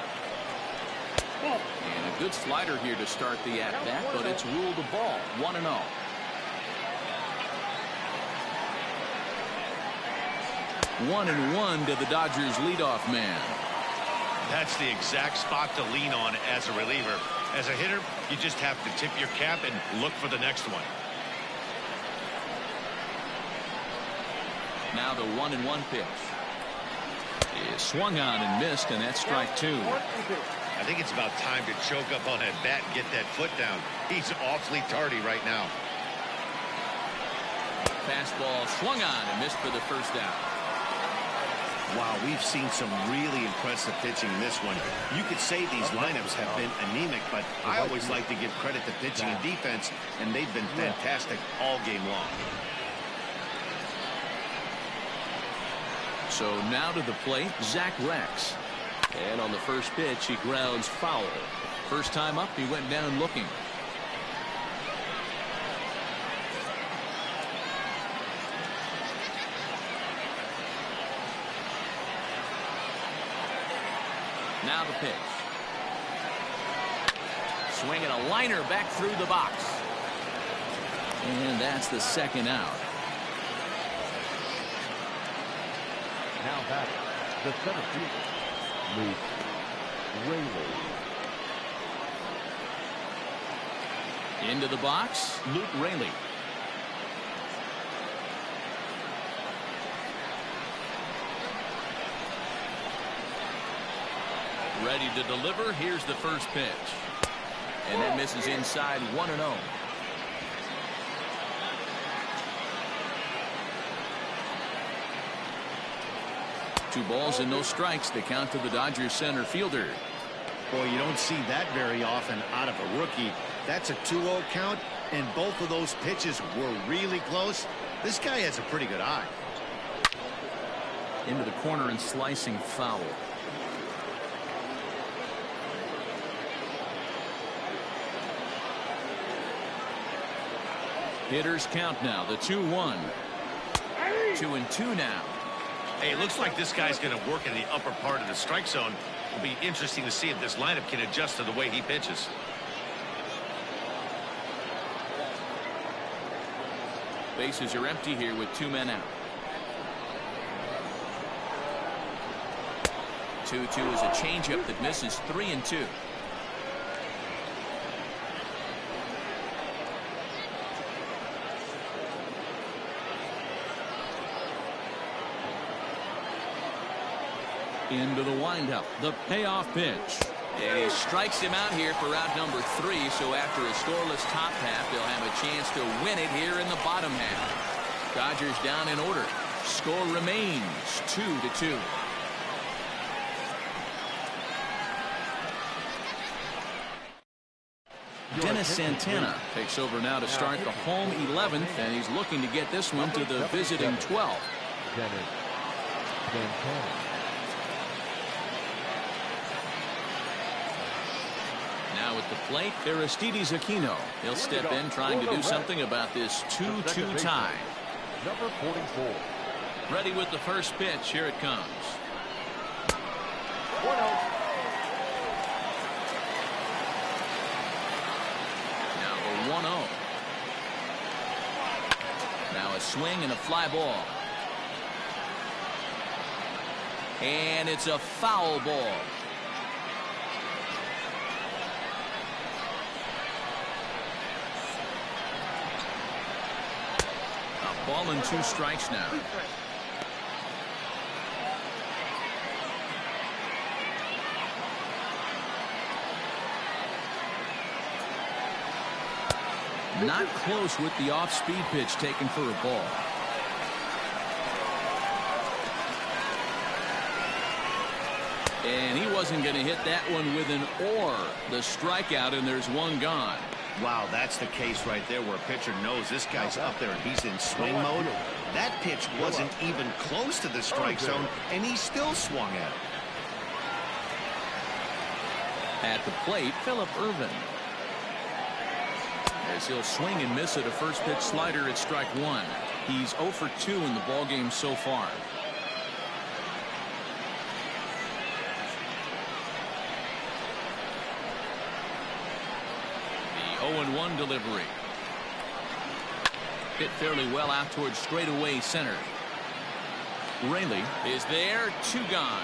[SPEAKER 1] And a good slider here to start the at-bat, but it's ruled a ball. 1-0. One and one to the Dodgers leadoff man.
[SPEAKER 3] That's the exact spot to lean on as a reliever. As a hitter, you just have to tip your cap and look for the next one.
[SPEAKER 1] Now the 1-1 pitch is swung on and missed, and that's strike 2.
[SPEAKER 3] I think it's about time to choke up on that bat and get that foot down. He's awfully tardy right now.
[SPEAKER 1] Fastball swung on and missed for the first out.
[SPEAKER 3] Wow, we've seen some really impressive pitching in this one. You could say these lineups have been anemic, but I always like to give credit to pitching and defense, and they've been fantastic all game long.
[SPEAKER 1] So now to the plate, Zach Rex. And on the first pitch, he grounds foul. First time up, he went down looking. Now the pitch. Swinging a liner back through the box. And that's the second out.
[SPEAKER 2] Now back, the center fielder, Luke Rayleigh.
[SPEAKER 1] Into the box, Luke Rayleigh. Ready to deliver. Here's the first pitch. And that misses inside. 1-0. Two balls and no strikes. The count to the Dodgers center fielder.
[SPEAKER 3] Boy, you don't see that very often out of a rookie. That's a 2-0 count, and both of those pitches were really close. This guy has a pretty good eye.
[SPEAKER 1] Into the corner and slicing foul. Hitters count now. The 2-1. 2-2 now.
[SPEAKER 3] Hey, it looks like this guy's going to work in the upper part of the strike zone. It'll be interesting to see if this lineup can adjust to the way he pitches.
[SPEAKER 1] Bases are empty here with 2 men out. 2-2 is a changeup that misses 3-2. Into the windup, the payoff pitch. And he strikes him out here for out number 3. So after a scoreless top half, they'll have a chance to win it here in the bottom half. Dodgers down in order. Score remains 2-2. Dennis Santana takes over now to start the home 11th, and he's looking to get this one to the visiting 12th.
[SPEAKER 2] Dennis Santana.
[SPEAKER 1] Now at the plate, Aristides Aquino. He'll step in trying to do something about this 2-2 tie.
[SPEAKER 2] Number 44.
[SPEAKER 1] Ready with the first pitch. Here it comes.
[SPEAKER 5] 1-0.
[SPEAKER 1] Now the 1-0. Now a swing and a fly ball. And it's a foul ball. Ball and 2 strikes now. Not close with the off-speed pitch taken for a ball. And he wasn't going to hit that one with an or. The strikeout, and there's one gone.
[SPEAKER 3] Wow, that's the case right there where a pitcher knows this guy's up there and he's in swing mode. That pitch wasn't even close to the strike zone, and he still swung at it.
[SPEAKER 1] At the plate, Phillip Ervin. As he'll swing and miss at a first pitch slider at strike 1. He's 0 for 2 in the ballgame so far. The 0-1 delivery. Hit fairly well out towards straightaway center. Raley is there, 2 gone.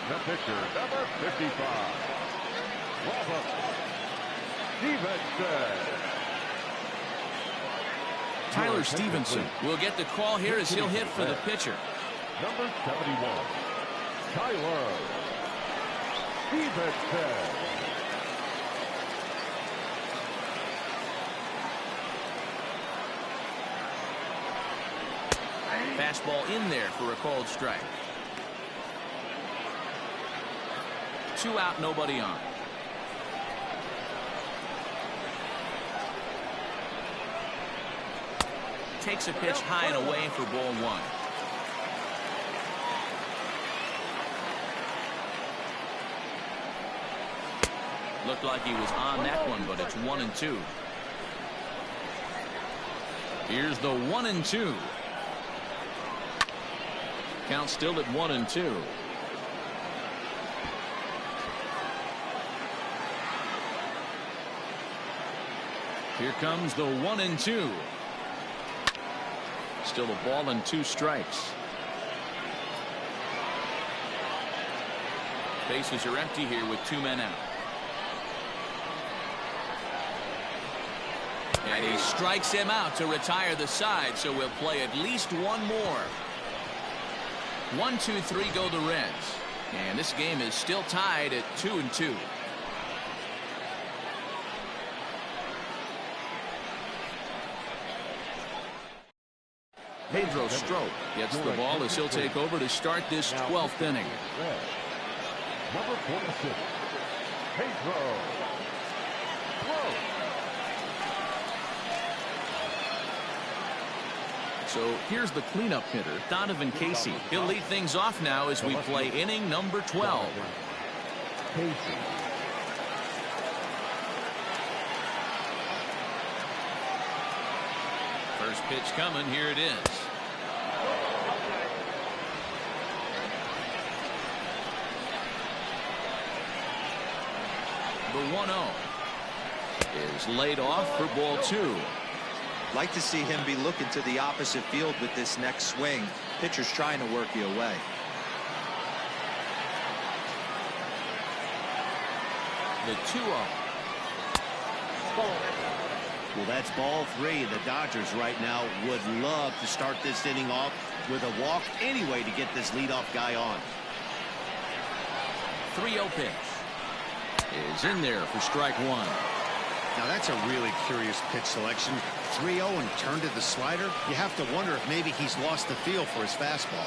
[SPEAKER 2] The pitcher, number 55. Robert Stevenson.
[SPEAKER 1] Tyler Stevenson will get the call here as he'll hit for the pitcher.
[SPEAKER 2] Number 71. Tyler Stevenson.
[SPEAKER 1] Fastball in there for a called strike. 2 out, nobody on. Takes a pitch high and away for ball 1. Looked like he was on that one, but it's 1-2. Here's the 1-2. Count still at 1-2. Here comes the 1-2. Still a ball and 2 strikes. Bases are empty here with 2 men out. And he strikes him out to retire the side, so we'll play at least one more. 1, 2, 3 go the Reds. And this game is still tied at 2-2. Pedro Strop gets the ball as he'll take over to start this 12th inning.
[SPEAKER 2] Number 46. Pedro Strop.
[SPEAKER 1] So here's the cleanup hitter, Donovan Casey. He'll lead things off now as we play inning number 12.
[SPEAKER 2] Casey.
[SPEAKER 1] First pitch coming. Here it is. The 1-0. is laid off for ball 2.
[SPEAKER 6] Like to see him be looking to the opposite field with this next swing. Pitcher's trying to work you away.
[SPEAKER 1] The 2-0.
[SPEAKER 3] Well, that's ball 3. The Dodgers right now would love to start this inning off with a walk anyway to get this leadoff guy on.
[SPEAKER 1] 3-0 pitch is in there for strike 1.
[SPEAKER 3] Now that's a really curious pitch selection. 3-0 and turned to the slider. You have to wonder if maybe he's lost the feel for his fastball.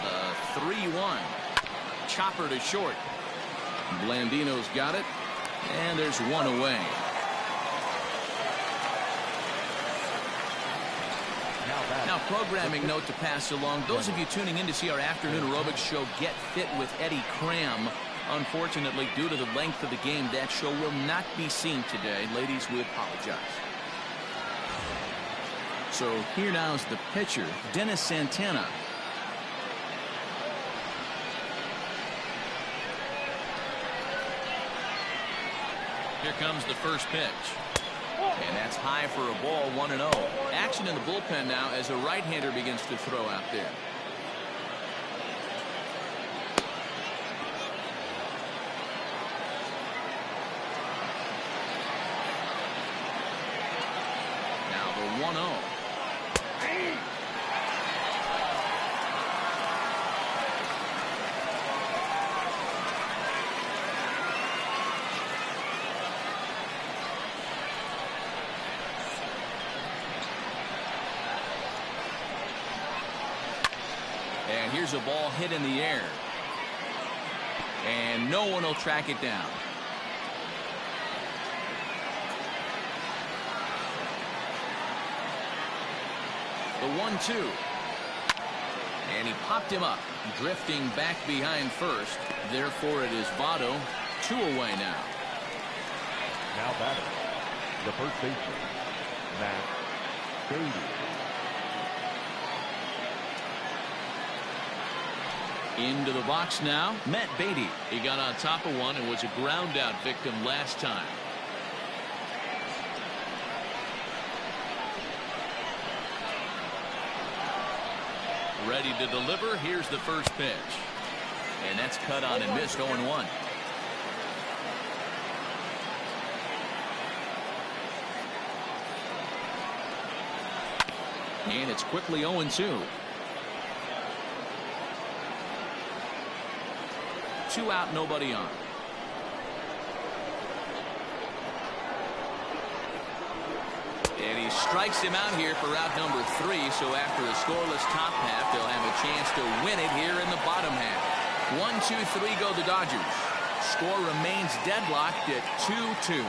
[SPEAKER 1] The 3-1. Chopper to short. Blandino's got it, and there's one away. Now, programming note to pass along. Those of you tuning in to see our afternoon aerobics show Get Fit with Eddie Cram. Unfortunately, due to the length of the game, that show will not be seen today. Ladies, we apologize. So here now is the pitcher, Dennis Santana. Here comes the first pitch. And that's high for a ball, 1-0. Action in the bullpen now as a right-hander begins to throw out there. Now the 1-0. And here's a ball hit in the air. And no one will track it down. The 1-2. And he popped him up, drifting back behind first. Therefore, it is Votto, 2 away now.
[SPEAKER 2] Now batting, the first baseman, Matt Beatty.
[SPEAKER 1] Into the box now, Matt Beatty. He got on top of one and was a ground out victim last time. Ready to deliver. Here's the first pitch. And that's cut on and missed, 0-1. And it's quickly 0-2. 2 out, nobody on. And he strikes him out here for out number 3. So after a scoreless top half, they'll have a chance to win it here in the bottom half. 1, 2, 3 go the Dodgers. Score remains deadlocked at 2-2.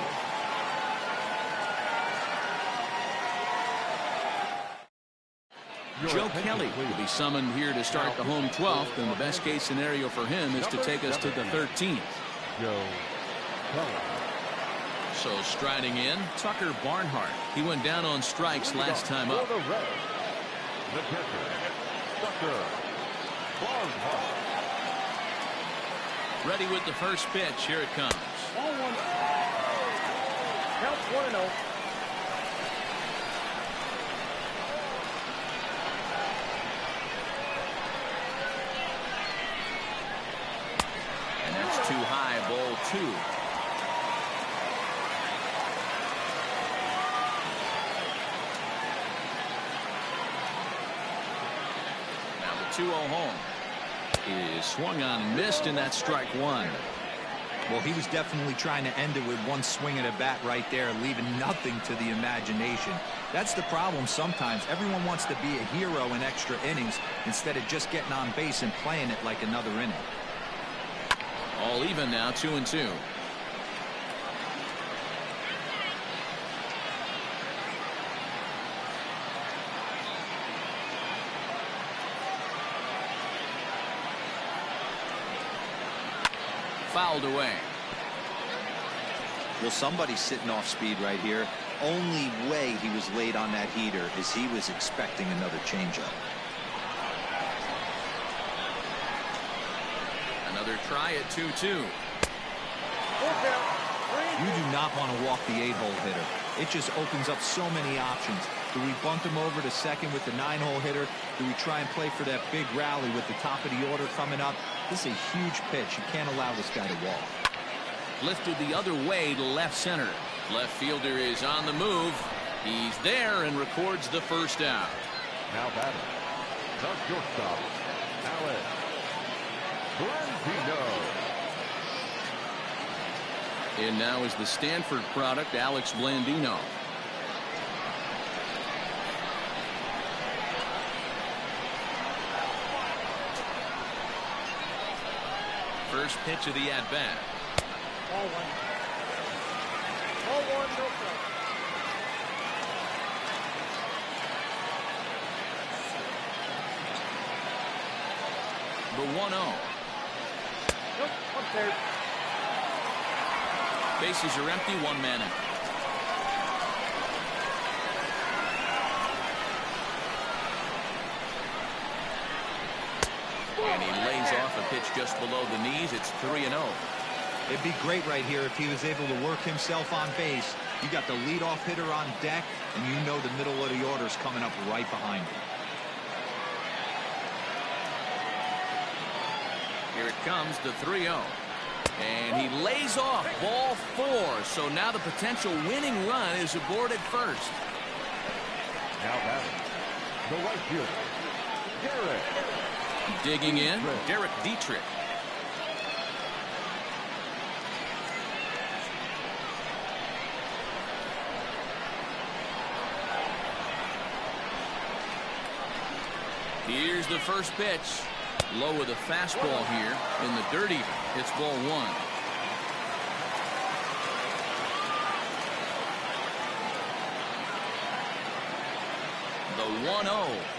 [SPEAKER 1] Joe Kelly will be summoned here to start the home 12th, and the best case scenario for him is to take us to the 13th.
[SPEAKER 2] Joe Kelly.
[SPEAKER 1] So striding in, Tucker Barnhart. He went down on strikes last time up.
[SPEAKER 2] For the Reds, the pitcher, Tucker Barnhart.
[SPEAKER 1] Ready with the first pitch. Here it comes.
[SPEAKER 5] 1-1. Counts 1-0.
[SPEAKER 1] And that's too high, ball 2. Now the 2-0 home is swung on and missed, and that's strike 1.
[SPEAKER 4] Well, he was definitely trying to end it with one swing at a bat right there, leaving nothing to the imagination. That's the problem sometimes. Everyone wants to be a hero in extra innings instead of just getting on base and playing it like another inning.
[SPEAKER 1] All even now, 2-2. Fouled away.
[SPEAKER 6] Well, somebody's sitting off speed right here. only way he was late on that heater is he was expecting another changeup.
[SPEAKER 1] Another try at 2-2.
[SPEAKER 4] You do not want to walk the 8-hole hitter. It just opens up so many options. Do we bunt him over to second with the 9-hole hitter? Do we try and play for that big rally with the top of the order coming up? This is a huge pitch. You can't allow this guy to walk.
[SPEAKER 1] Lifted the other way to left center. Left fielder is on the move. He's there and records the first out.
[SPEAKER 2] Now batting, the shortstop, Alex Blandino.
[SPEAKER 1] And now is the Stanford product, Alex Blandino. First pitch of the at-bat.
[SPEAKER 5] Ball one. Ball one, no strike.
[SPEAKER 1] The 1-0.
[SPEAKER 5] Nope, up there.
[SPEAKER 1] Bases are empty, one man out. And he lays off a pitch just below the knees. It's 3-0.
[SPEAKER 4] It'd be great right here if he was able to work himself on base. You got the leadoff hitter on deck, and you know the middle of the order is coming up right behind him.
[SPEAKER 1] Here it comes, the 3-0. And he lays off ball 4. So now the potential winning run is aboard at first.
[SPEAKER 2] Now batting, the right fielder, Derek.
[SPEAKER 1] Digging in, Derek Dietrich. Here's the first pitch. Low with a fastball here in the dirt even. It's ball 1. The 1-0.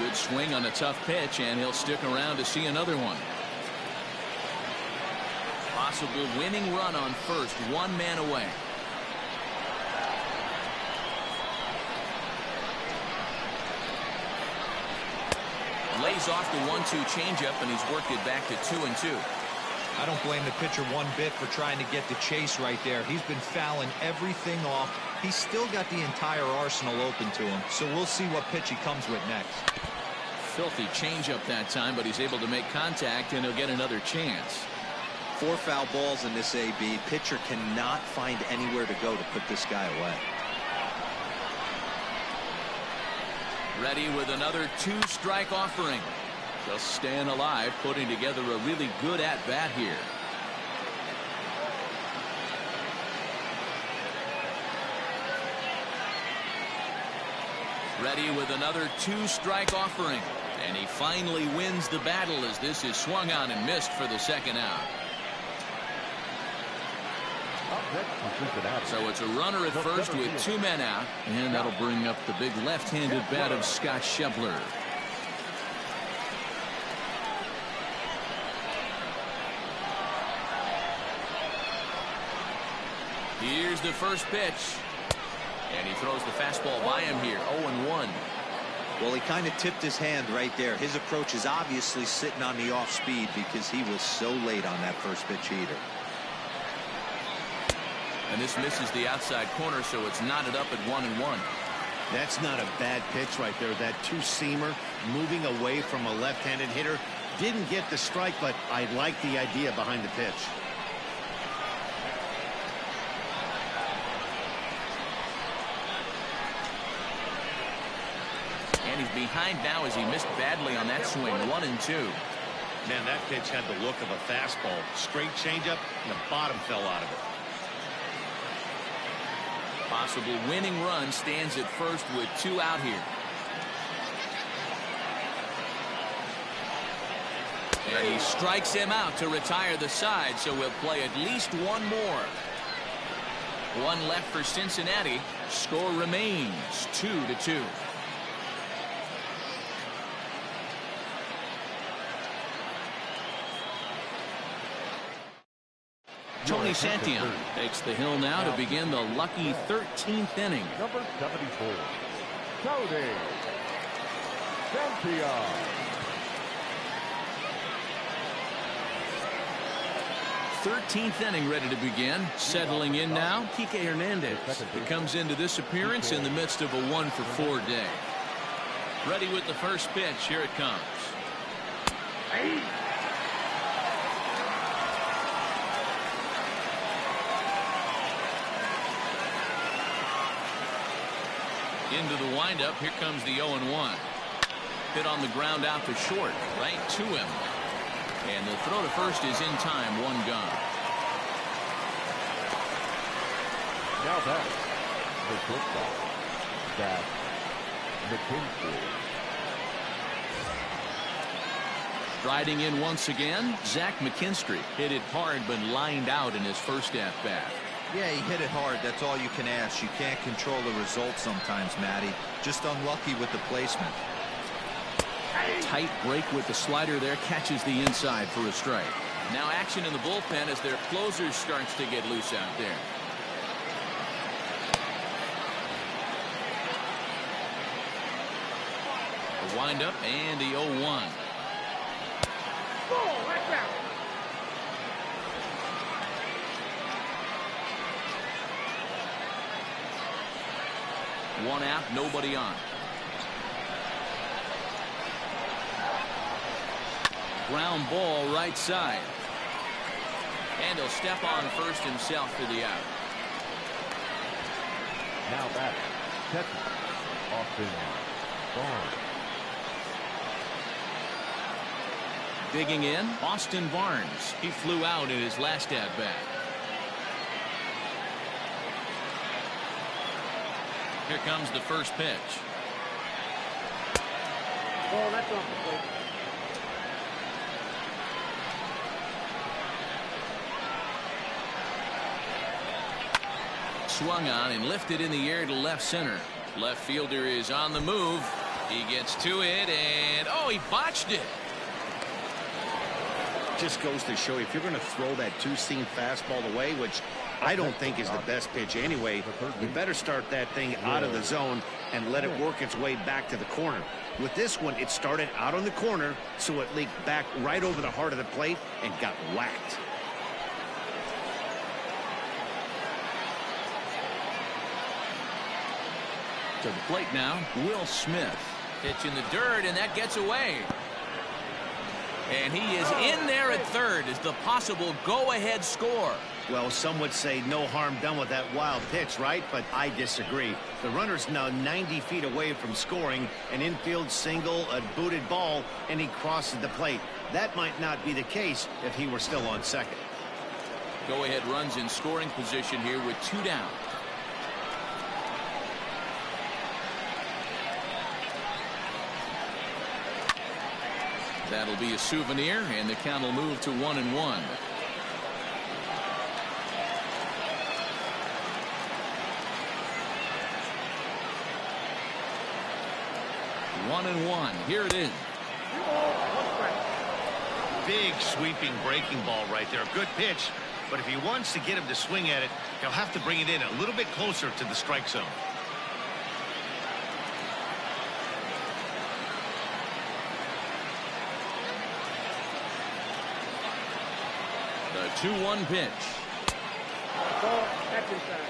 [SPEAKER 1] Good swing on a tough pitch, and he'll stick around to see another one. Possible winning run on first, one man away. Lays off the 1-2 changeup, and he's worked it back to 2-2.
[SPEAKER 4] I don't blame the pitcher one bit for trying to get the chase right there. He's been fouling everything off. He's still got the entire arsenal open to him, so we'll see what pitch he comes with next.
[SPEAKER 1] Filthy changeup that time, but he's able to make contact, and he'll get another chance.
[SPEAKER 6] 4 foul balls in this AB. Pitcher cannot find anywhere to go to put this guy away.
[SPEAKER 1] Ready with another 2-strike offering. Just staying alive, putting together a really good at-bat here. Ready with another 2-strike offering. And he finally wins the battle as this is swung on and missed for the second out. So it's a runner at first with 2 men out. And that'll bring up the big left-handed bat of Scott Schebler. Here's the first pitch. And he throws the fastball by him here. 0-1.
[SPEAKER 6] Well, he kind of tipped his hand right there. His approach is obviously sitting on the off speed because he was so late on that first pitch heater.
[SPEAKER 1] And this misses the outside corner, so it's knotted up at 1-1.
[SPEAKER 3] That's not a bad pitch right there. That 2-seamer moving away from a left-handed hitter. Didn't get the strike, but I like the idea behind the pitch.
[SPEAKER 1] And he's behind now as he missed badly on that swing. 1-2.
[SPEAKER 3] Man, that pitch had the look of a fastball. Straight changeup, and the bottom fell out of it.
[SPEAKER 1] Possible winning run stands at first with 2 out here. And he strikes him out to retire the side, so we'll play at least one more. 1 left for Cincinnati. Score remains 2-2. Tony Santillan takes the hill now to begin the lucky 13th inning.
[SPEAKER 2] Number 74, Tony Santillan.
[SPEAKER 1] 13th inning ready to begin. Settling in now, Kike Hernandez. He comes into this appearance in the midst of a 1-for-4 day. Ready with the first pitch. Here it comes. Into the windup. Here comes the 0-1. Hit on the ground out to short. Right to him. And the throw to first is in time. 1 gone.
[SPEAKER 2] Now back, the shortstop, Zach McKinstry.
[SPEAKER 1] Striding in once again, Zach McKinstry hit it hard but lined out in his first at-bat.
[SPEAKER 4] Yeah, he hit it hard. That's all you can ask. You can't control the result sometimes, Matty. Just unlucky with the placement.
[SPEAKER 1] Tight break with the slider there, catches the inside for a strike. Now action in the bullpen as their closer starts to get loose out there. The windup and the 0-1. One out, nobody on. Ground ball right side. And he'll step on first himself for the out.
[SPEAKER 2] Now back, catcher, Austin Barnes.
[SPEAKER 1] Digging in, Austin Barnes. He flew out in his last at-bat. Here comes the first pitch.
[SPEAKER 5] Oh, that's off the plate.
[SPEAKER 1] Swung on and lifted in the air to left center. Left fielder is on the move. He gets to it and oh, he botched it.
[SPEAKER 3] Just goes to show you, if you're going to throw that 2-seam fastball away, which I don't think is the best pitch anyway, you better start that thing out of the zone and let it work its way back to the corner. With this one, it started out on the corner, so it leaked back right over the heart of the plate and got whacked.
[SPEAKER 1] To the plate now, Will Smith. Pitch in the dirt, and that gets away. And he is in there at third as the possible go-ahead score.
[SPEAKER 3] Well, some would say no harm done with that wild pitch, right? But I disagree. The runner's now 90 feet away from scoring, an infield single, a booted ball, and he crosses the plate. That might not be the case if he were still on second.
[SPEAKER 1] Go-ahead runs in scoring position here with 2 down. That'll be a souvenir, and the count will move to 1-1. One and one. Here it is.
[SPEAKER 3] Big sweeping breaking ball right there. Good pitch. But if he wants to get him to swing at it, he'll have to bring it in a little bit closer to the strike zone.
[SPEAKER 1] The 2-1 pitch.
[SPEAKER 5] Ball, that's inside.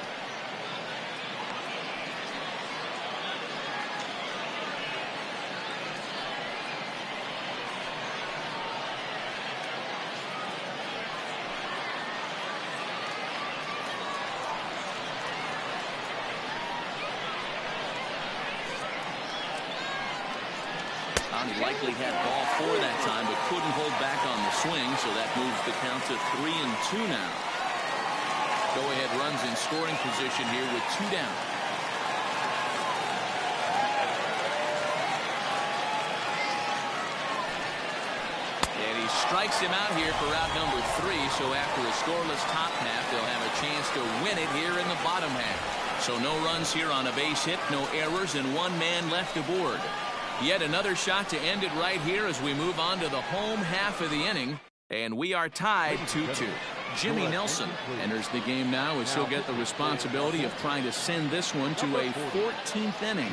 [SPEAKER 1] down. He likely had ball 4 that time, but couldn't hold back on the swing, so that moves the count to 3-2 now. Go-ahead runs in scoring position here with 2 down. And he strikes him out here for out number 3, so after a scoreless top half, they'll have a chance to win it here in the bottom half. So no runs here on a base hit, no errors, and 1 man left aboard. Yet another shot to end it right here as we move on to the home half of the inning, and we are tied 2-2. Jimmy Nelson enters the game now as he'll get the responsibility of trying to send this one to a 14th inning.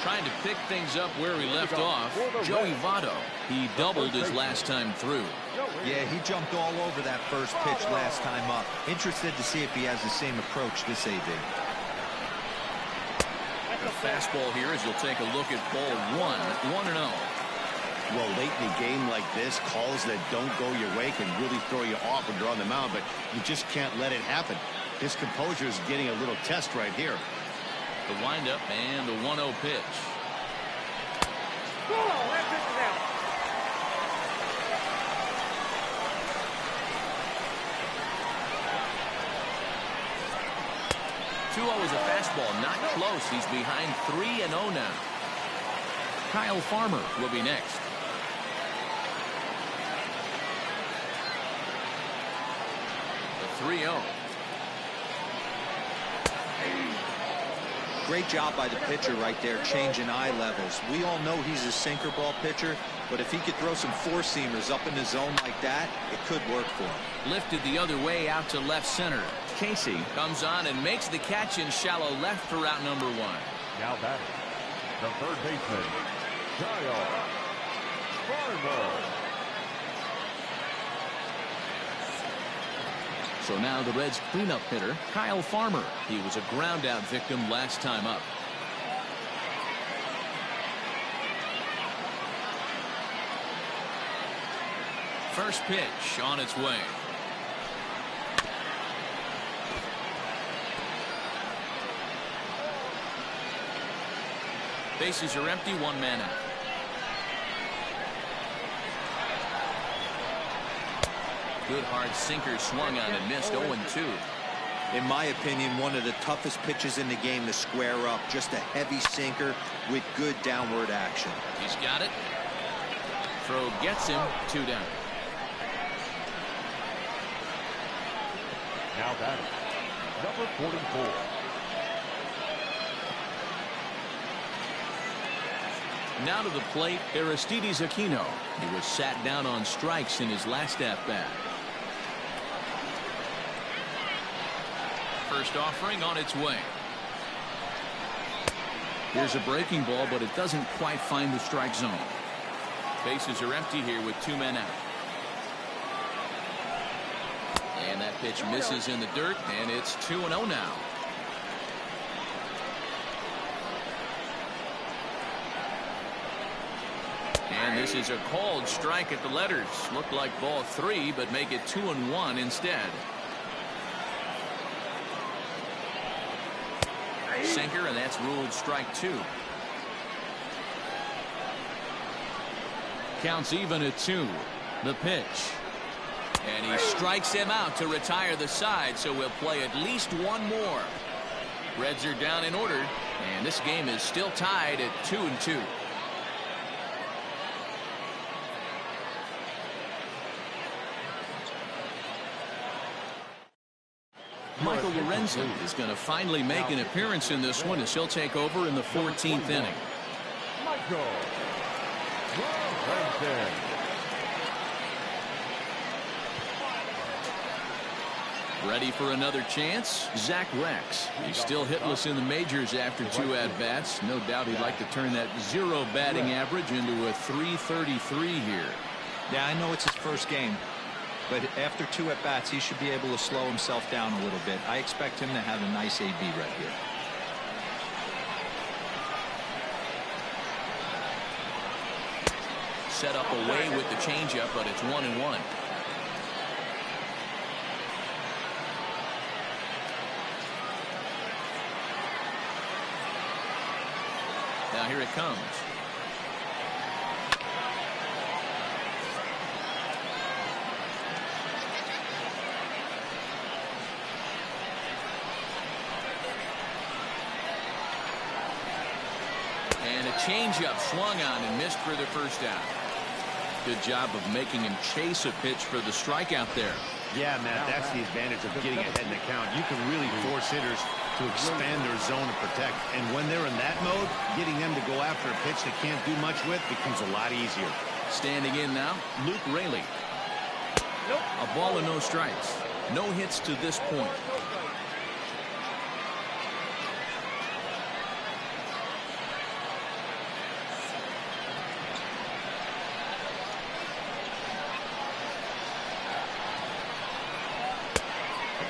[SPEAKER 1] Trying to pick things up where he left off, Joey Votto. He doubled his last time through.
[SPEAKER 4] Yeah, he jumped all over that first pitch last time up. Interested to see if he has the same approach this AB.
[SPEAKER 1] The fastball here as you'll take a look at ball 1-0.
[SPEAKER 3] Well, late in a game like this, calls that don't go your way can really throw you off when you're on the mound, but you just can't let it happen. His composure is getting a little test right here.
[SPEAKER 1] The windup and the 1-0 pitch. Is a fastball, not close. He's behind 3-0 now. Kyle Farmer will be next. The 3-0.
[SPEAKER 6] Great job by the pitcher right there, changing eye levels. We all know he's a sinker ball pitcher, but if he could throw some four-seamers up in the zone like that, it could work for him.
[SPEAKER 1] Lifted the other way out to left center. Casey comes on and makes the catch in shallow left for out number 1.
[SPEAKER 2] Now batting, the third baseman, Kyle Farmer.
[SPEAKER 1] So now the Reds' cleanup hitter, Kyle Farmer. He was a ground-out victim last time up. First pitch on its way. Bases are empty, 1 man out. Good hard sinker swung on and missed. 0-2.
[SPEAKER 6] In my opinion, one of the toughest pitches in the game to square up. Just a heavy sinker with good downward action.
[SPEAKER 1] He's got it. Throw gets him. 2 down.
[SPEAKER 2] Now batting, number 44.
[SPEAKER 1] Now to the plate, Aristides Aquino. He was sat down on strikes in his last at-bat. First offering on its way. Here's a breaking ball, but it doesn't quite find the strike zone. Bases are empty here with 2 men out. And that pitch misses in the dirt, and it's 2-0 now. And this is a called strike at the letters. Looked like ball 3, but make it 2-1 instead. Sinker, and that's ruled strike 2. Counts even at 2. The pitch. And he strikes him out to retire the side, so we'll play at least 1 more. Reds are down in order, and this game is still tied at 2-2. Michael Lorenzen is going to finally make an appearance in this one as he'll take over in the 14th inning.
[SPEAKER 2] Michael Lorenzen.
[SPEAKER 1] Ready for another chance? Zach Rex. He's still hitless in the majors after 2 at-bats. No doubt he'd like to turn that 0 batting average into a .333 here.
[SPEAKER 4] Yeah, I know it's his first game, but after 2 at-bats, he should be able to slow himself down a little bit. I expect him to have a nice AB right here.
[SPEAKER 1] Set up away with the changeup, but it's 1-1. Now here it comes. And a changeup swung on and missed for the first out. Good job of making him chase a pitch for the strikeout there.
[SPEAKER 3] Yeah, Matt, that's the advantage of getting ahead in the count. You can really force hitters to expand their zone and protect. And when they're in that mode, getting them to go after a pitch they can't do much with becomes a lot easier.
[SPEAKER 1] Standing in now, Luke Raley. A ball and no strikes. No hits to this point.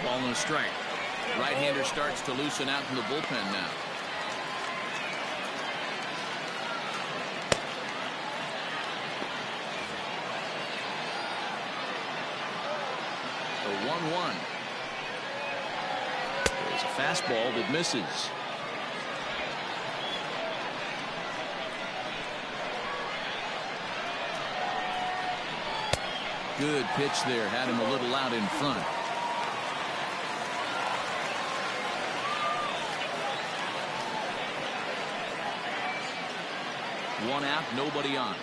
[SPEAKER 1] Ball and a strike. Right-hander starts to loosen out in the bullpen now. The 1-1. There's a fastball that misses. Good pitch there. Had him a little out in front. One out, nobody on.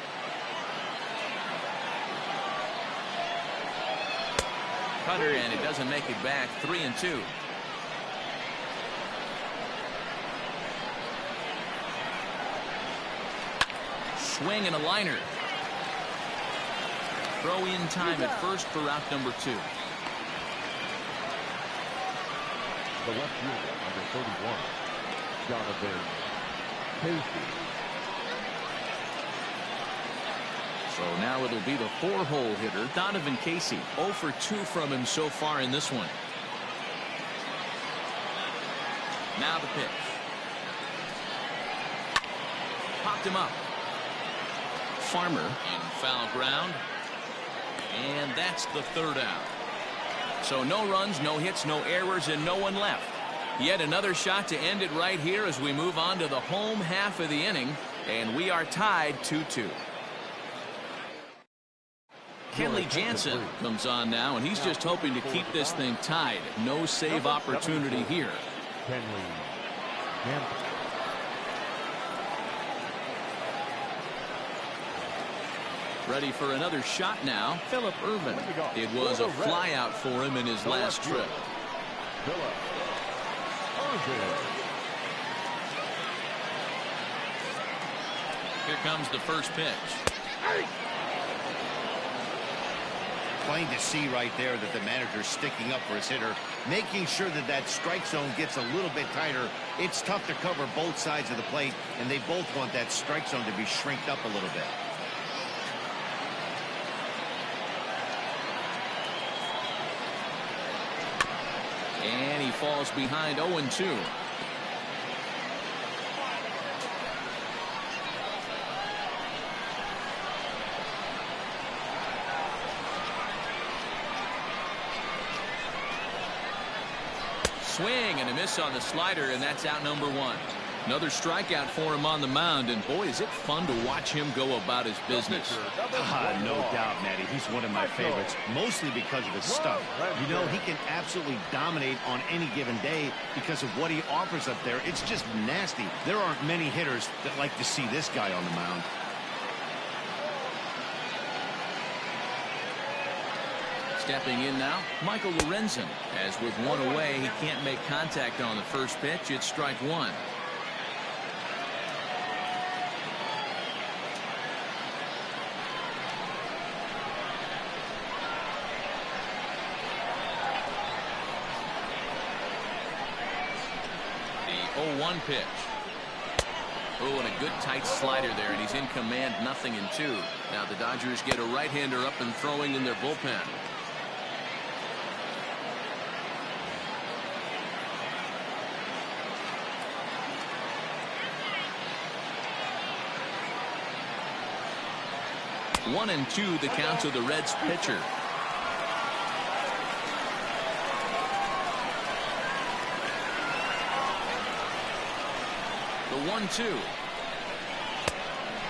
[SPEAKER 1] Cutter, and it doesn't make it back. 3-2. Swing and a liner. Throw in time at first for out number 2.
[SPEAKER 2] The left fielder, number 31, Jonathan Casey.
[SPEAKER 1] So now it'll be the 4-hole hitter, Donovan Casey. 0 for 2 from him so far in this one. Now the pitch. Popped him up. Farmer in foul ground. And that's the 3rd out. So no runs, no hits, no errors, and no one left. Yet another shot to end it right here as we move on to the home half of the inning. And we are tied 2-2. Kenley Jansen comes on now, and he's just hoping to keep this thing tied. No save opportunity here.
[SPEAKER 2] Kenley Jansen.
[SPEAKER 1] Ready for another shot now, Phillip Ervin. It was a fly out for him in his last trip.
[SPEAKER 2] Phillip Ervin.
[SPEAKER 1] Here comes the first pitch.
[SPEAKER 3] Plain to see right there that the manager's sticking up for his hitter, making sure that that strike zone gets a little bit tighter. It's tough to cover both sides of the plate, and they both want that strike zone to be shrinked up a little bit.
[SPEAKER 1] And he falls behind 0-2. Swing and a miss on the slider, and that's out number 1. Another strikeout for him on the mound, and boy, is it fun to watch him go about his business.
[SPEAKER 3] No doubt, Matty. He's one of my favorites, mostly because of his stuff. You know, he can absolutely dominate on any given day because of what he offers up there. It's just nasty. There aren't many hitters that like to see this guy on the mound.
[SPEAKER 1] Stepping in now, Michael Lorenzen. As with one away, he can't make contact on the first pitch. It's strike 1. The 0-1 pitch. Oh, and a good tight slider there, and he's in command, 0-2. Now the Dodgers get a right-hander up and throwing in their bullpen. One and two, the count to the Reds pitcher. The 1-2.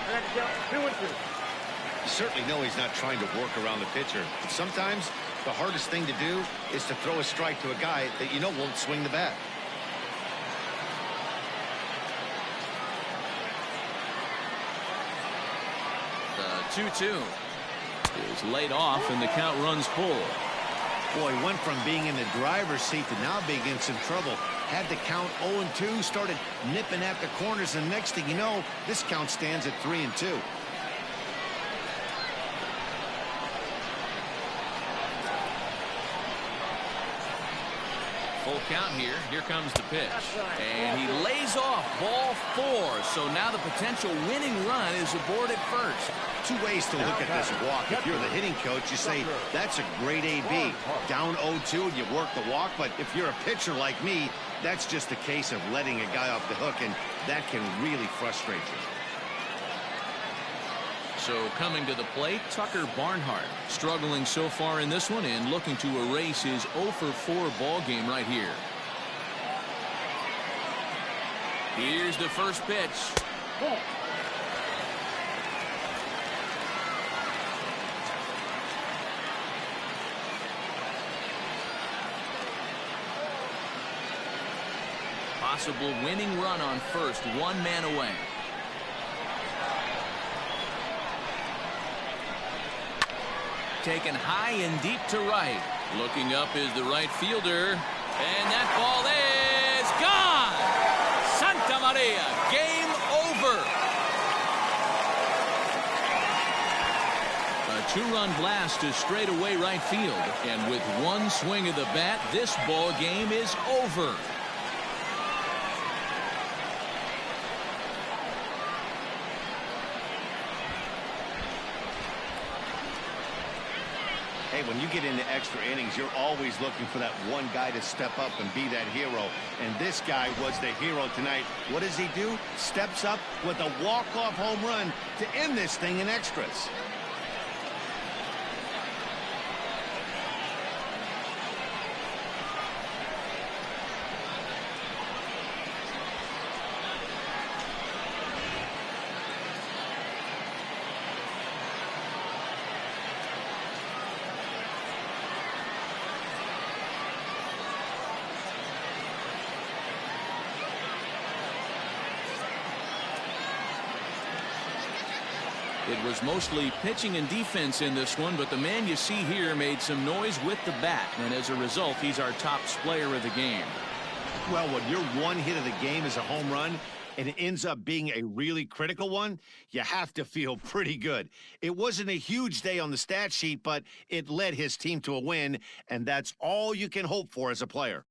[SPEAKER 5] I got to count 2-2.
[SPEAKER 3] You certainly know he's not trying to work around the pitcher. But sometimes the hardest thing to do is to throw a strike to a guy that you know won't swing the bat.
[SPEAKER 1] The 2-2 is laid off, and the count runs full.
[SPEAKER 3] Boy, he went from being in the driver's seat to now being in some trouble. Had the count 0-2, started nipping at the corners, and next thing you know, this count stands at 3-2.
[SPEAKER 1] Full count here. Here comes the pitch. And he lays off ball 4. So now the potential winning run is aboard at first.
[SPEAKER 3] Two ways to look at this walk. If you're the hitting coach, you say, that's a great AB. Down 0-2 and you work the walk. But if you're a pitcher like me, that's just a case of letting a guy off the hook, and that can really frustrate you.
[SPEAKER 1] So coming to the plate, Tucker Barnhart, struggling so far in this one and looking to erase his 0-for-4 ball game right here. Here's the first pitch. Possible winning run on first, 1 man away. Taken high and deep to right. Looking up is the right fielder. And that ball is gone. Santa Maria, game over. A 2-run blast to straightaway right field. And with one swing of the bat, this ball game is over.
[SPEAKER 3] Hey, when you get into extra innings, you're always looking for that one guy to step up and be that hero. And this guy was the hero tonight. What does he do? Steps up with a walk-off home run to end this thing in extras.
[SPEAKER 1] It was mostly pitching and defense in this one, but the man you see here made some noise with the bat, and as a result, he's our top player of the game.
[SPEAKER 3] Well, when your one hit of the game is a home run and it ends up being a really critical one, you have to feel pretty good. It wasn't a huge day on the stat sheet, but it led his team to a win, and that's all you can hope for as a player.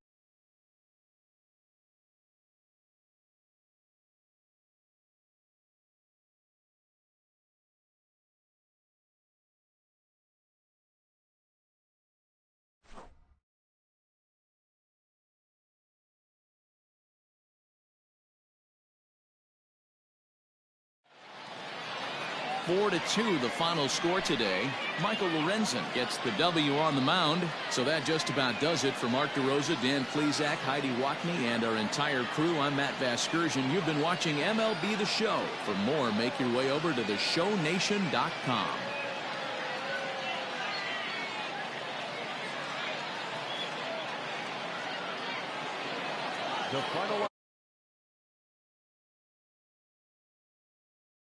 [SPEAKER 1] Four to 2 the final score today. Michael Lorenzen gets the W on the mound. So that just about does it for Mark DeRosa, Dan Plesac, Heidi Watney, and our entire crew. I'm Matt Vasgersian. You've been watching MLB The Show. For more, make your way over to theshownation.com.
[SPEAKER 2] The final